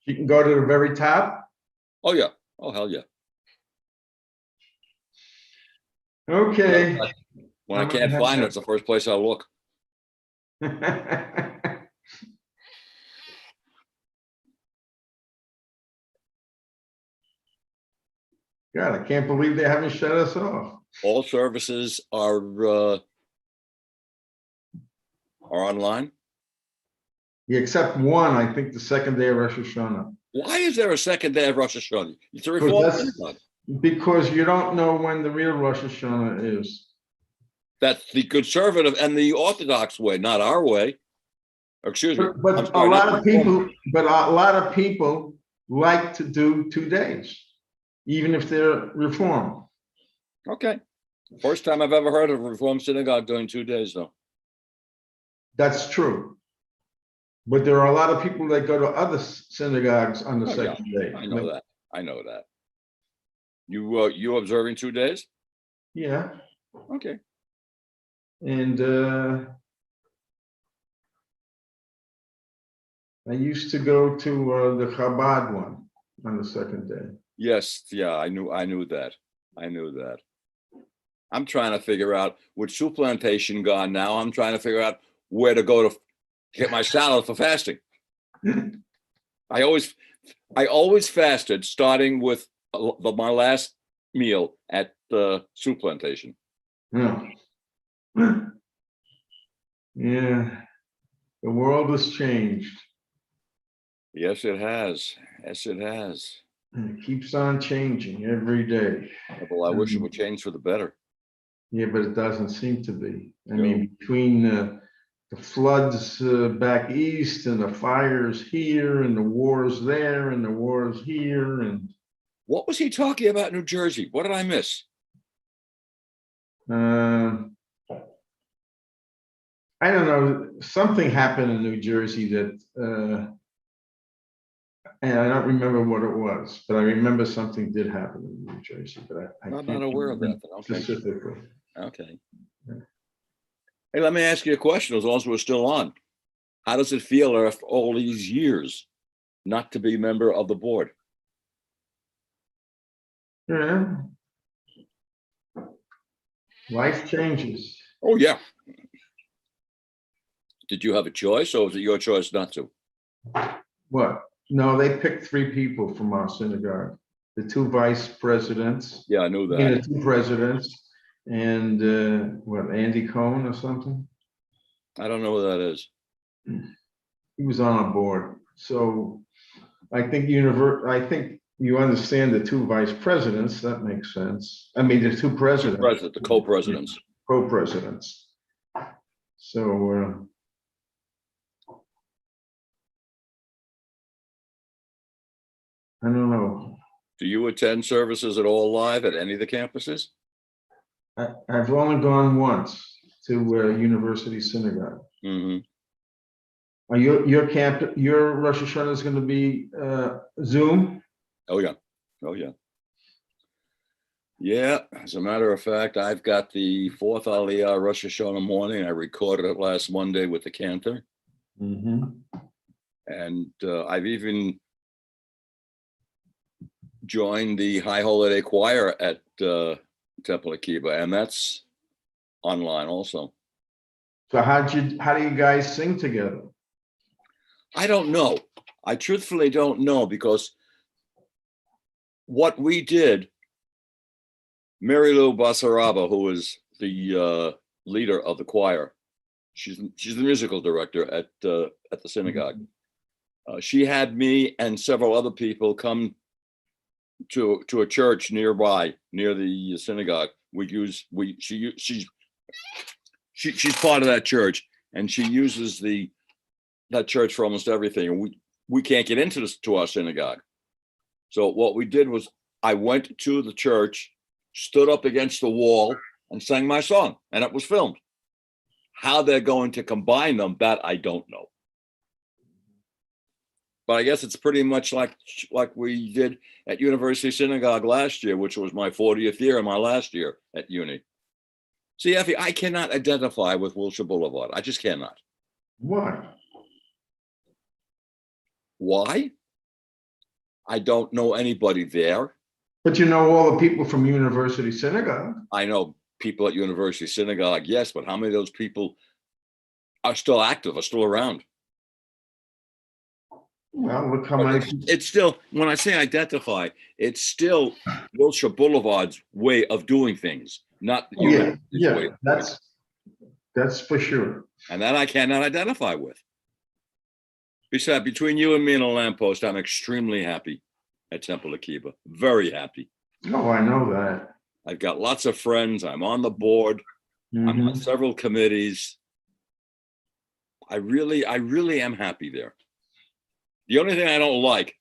She can go to the very top? Oh, yeah. Oh, hell yeah. Okay. When I can't find her, it's the first place I look. God, I can't believe they haven't shut us off. All services are online. Yeah, except one, I think the second day of Rosh Hashanah. Why is there a second day of Rosh Hashanah? It's a reform. Because you don't know when the real Rosh Hashanah is. That's the conservative and the Orthodox way, not our way. Excuse me. But a lot of people like to do 2 days, even if they're Reformed. Okay. First time I've ever heard of a Reformed synagogue doing 2 days, though. That's true. But there are a lot of people that go to other synagogues on the second day. I know that. I know that. You observing 2 days? Yeah. Okay. And I used to go to the Chabad one on the second day. Yes, yeah, I knew that. I'm trying to figure out with soup plantation gone now. I'm trying to figure out where to go to get my salad for fasting. I always fasted starting with my last meal at the soup plantation. Yeah. Yeah. The world has changed. Yes, it has. Yes, it has. And it keeps on changing every day. Well, I wish it would change for the better. Yeah, but it doesn't seem to be. I mean, between the floods back east and the fires here and the wars there and the wars here and. What was he talking about in New Jersey? What did I miss? I don't know. Something happened in New Jersey that, and I don't remember what it was, but I remember something did happen in New Jersey, but I I'm can't not aware of that. remember Okay. specifically. Okay. Hey, let me ask you a question as long as we're still on. How does it feel after all these years not to be a member of the board? Yeah. Life changes. Oh, yeah. Did you have a choice or was it your choice not to? What? No, they picked 3 people from our synagogue. The 2 vice presidents. Yeah, I knew that. The 2 presidents and Andy Cohen or something? I don't know who that is. He was on a board. So I think you understand the 2 vice presidents. That makes sense. I mean, the 2 presidents. The co-presidents. Co-presidents. So I don't know. Do you attend services at all live at any of the campuses? I've only gone once to University Synagogue. Mm-hmm. Are your Rosh Hashanah is going to be Zoom? Oh, yeah. Oh, yeah. Yeah, as a matter of fact, I've got the 4th Aliyah Rosh Hashanah morning. I recorded it last Monday with the cantor. Mm-hmm. And I've even joined the High Holiday Choir at Temple Akiba, and that's online also. So how do you guys sing together? I don't know. I truthfully don't know, because what we did, Mary Lou Basaraba, who is the leader of the choir, she's the musical director at the synagogue. She had me and several other people come to a church nearby, near the synagogue. She's part of that church, and she uses that church for almost everything. And we can't get into to our synagogue. So what we did was I went to the church, stood up against the wall, and sang my song, and it was filmed. How they're going to combine them, that I don't know. But I guess it's pretty much like we did at University Synagogue last year, which was my 40th year and my last year at uni. See, Effie, I cannot identify with Wilshire Boulevard. I just cannot. Why? Why? I don't know anybody there. But you know all the people from University Synagogue. I know people at University Synagogue, yes, but how many of those people are still active, are still around? Well, look how many. It's still, when I say identify, it's still Wilshire Boulevard's way of doing things, not the university's way of doing it. That's for sure. And that I cannot identify with. Besides, between you and me and a lamppost, I'm extremely happy at Temple Akiba. Very happy. Oh, I know that. I've got lots of friends. I'm on the board. I'm on several committees. I really am happy there. The only thing I don't like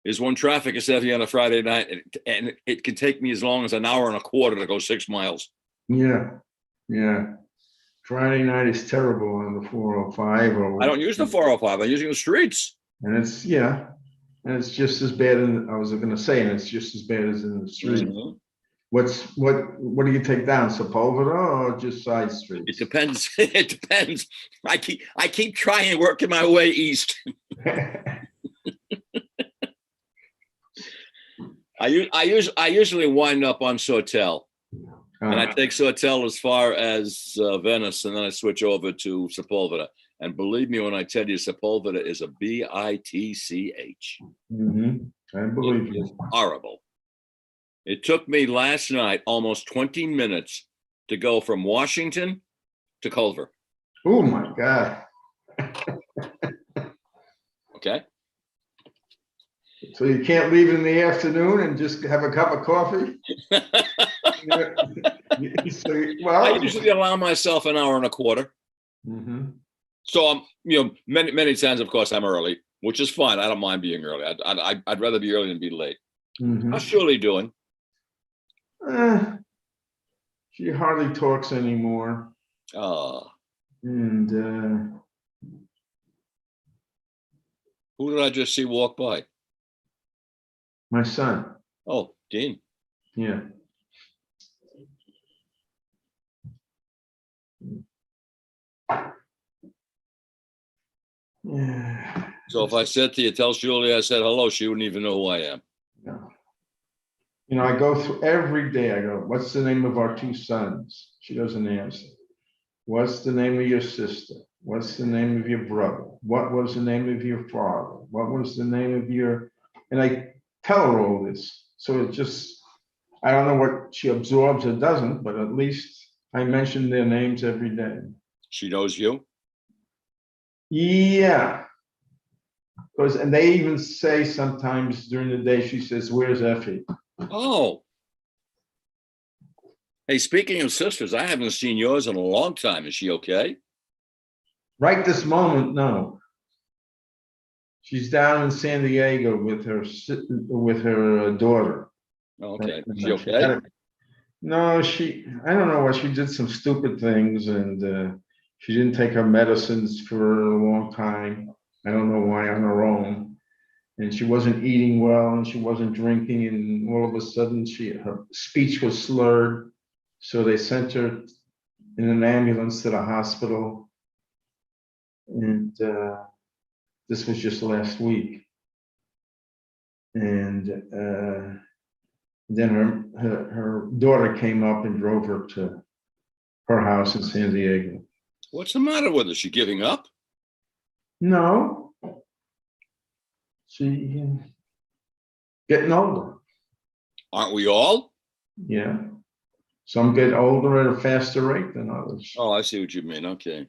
is when traffic is heavy on a Friday night, and it can take me as long as an hour and a quarter to go 6 miles. Yeah. Friday night is terrible on the 405. I don't use the 405. I'm using the streets. And it's just as bad. I was going to say, and it's just as bad as in the streets. Mm-hmm. What do you take down, Sepulveda or just side streets? It depends. It depends. I keep trying working my way east. I usually wind up on Sawtell, and I take Sawtell as far as Venice, and then I switch over to Sepulveda. And believe me when I tell you, Sepulveda is a bitch. I believe you. It's horrible. It took me last night almost 20 minutes to go from Washington to Culver. Oh my God. Okay. So you can't leave in the afternoon and just have a cup of coffee? I usually allow myself an hour and a quarter. Mhm. So I'm, many times, of course, I'm early, which is fine. I don't mind being early. I'd rather be early than be late. Mhm. How's Shirley doing? She hardly talks anymore. Oh, And who did I just see walk by? my son, Oh, Dean. yeah. Yeah. So if I said to you, tell Shirley I said hello, she wouldn't even know who I am. No. I go through every day. I go, what's the name of our two sons? She doesn't answer. What's the name of your sister? What's the name of your brother? What was the name of your father? What was the name of your, and I tell her all this. So it just, I don't know what she absorbs or doesn't, but at least I mention their names every day. She knows you? Yeah. And they even say sometimes during the day, she says, where's Effie? Oh. Hey, speaking of sisters, I haven't seen yours in a long time. Is she okay? Right this moment, no. She's down in San Diego with her daughter. Okay. Is she okay? No, I don't know what, she did some stupid things and she didn't take her medicines for a long time. I don't know why, on her own. And she wasn't eating well and she wasn't drinking, and all of a sudden her speech was slurred. So they sent her in an ambulance to the hospital. And this was just last week. And then her daughter came up and drove her to her house in San Diego. What's the matter with her? Is she giving up? No. She getting older. Aren't we all? Yeah. Some get older at a faster rate than others. Oh, I see what you mean. Okay.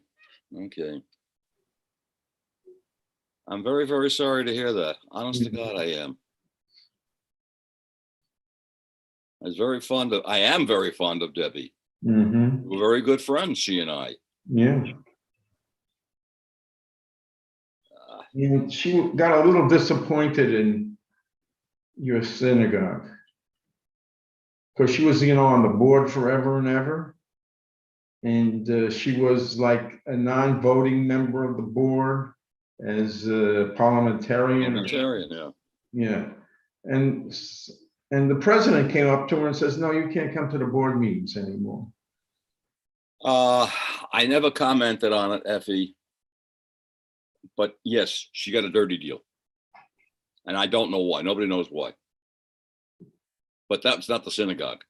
I'm very, very sorry to hear that. Honest to God, I am. I am very fond of Debbie. Mm-hmm. We're very good friends, she and I. Yeah. And she got a little disappointed in your synagogue because she was, on the board forever and ever. And she was like a non-voting member of the board as a parliamentarian. Yeah. Yeah. And the president came up to her and says, no, you can't come to the board meetings anymore. I never commented on it, Effie. But yes, she got a dirty deal. And I don't know why. Nobody knows why. But that's not the synagogue.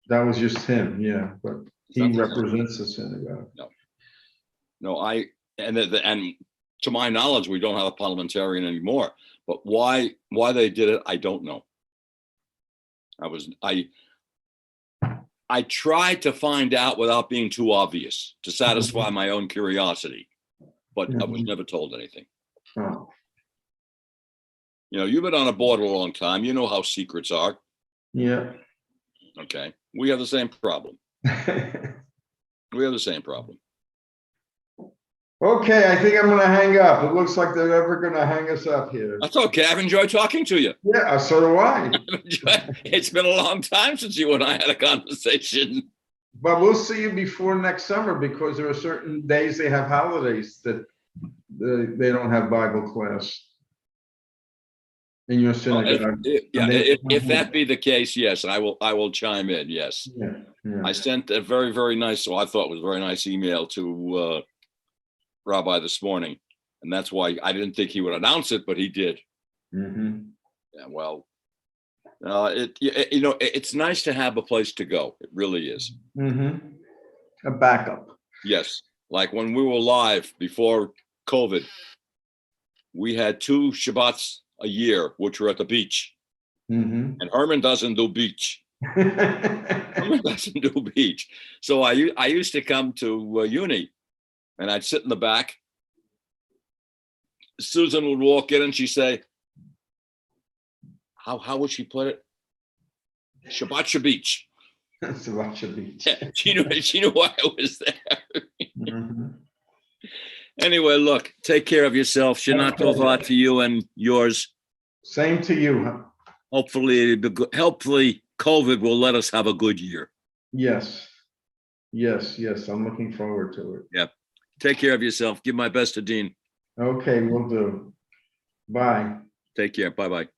That was just him, yeah. But he represents the synagogue. No, and to my knowledge, we don't have a parliamentarian anymore. But why they did it, I don't know. I tried to find out without being too obvious to satisfy my own curiosity, but I was never told anything. Oh. You've been on a board a long time. You know how secrets are. Yeah. Okay. We have the same problem. Okay, I think I'm going to hang up. It looks like they're ever going to hang us up here. That's okay. I've enjoyed talking to you. Yeah, so do I. It's been a long time since you and I had a conversation. But we'll see you before next summer because there are certain days they have holidays that they don't have Bible class in your synagogue. If that be the case, yes, I will chime in. Yes. Yeah. I sent a very, very nice, so I thought was a very nice email to Rabbi this morning, and that's why I didn't think he would announce it, but he did. Mm-hmm. Yeah, well, it's nice to have a place to go. It really is. Mm-hmm. A backup. Yes, like when we were live before COVID, we had 2 Shabbats a year, which were at the beach. Mm-hmm. And Herman doesn't do beach. So I used to come to uni, and I'd sit in the back. Susan would walk in and she'd say, how would she put it? Shabbat Shabich. Sriracha Beach. Yeah, she knew why I was there. Mhm. Anyway, look, take care of yourself. Shana Okay. Tova to you and yours. Same to you. Huh? Hopefully COVID will let us have a good year. Yes. Yes, yes. I'm looking forward to it. Yep. Take care of yourself. Give my best to Dean. Okay, we'll do. Bye. Take care. Bye-bye.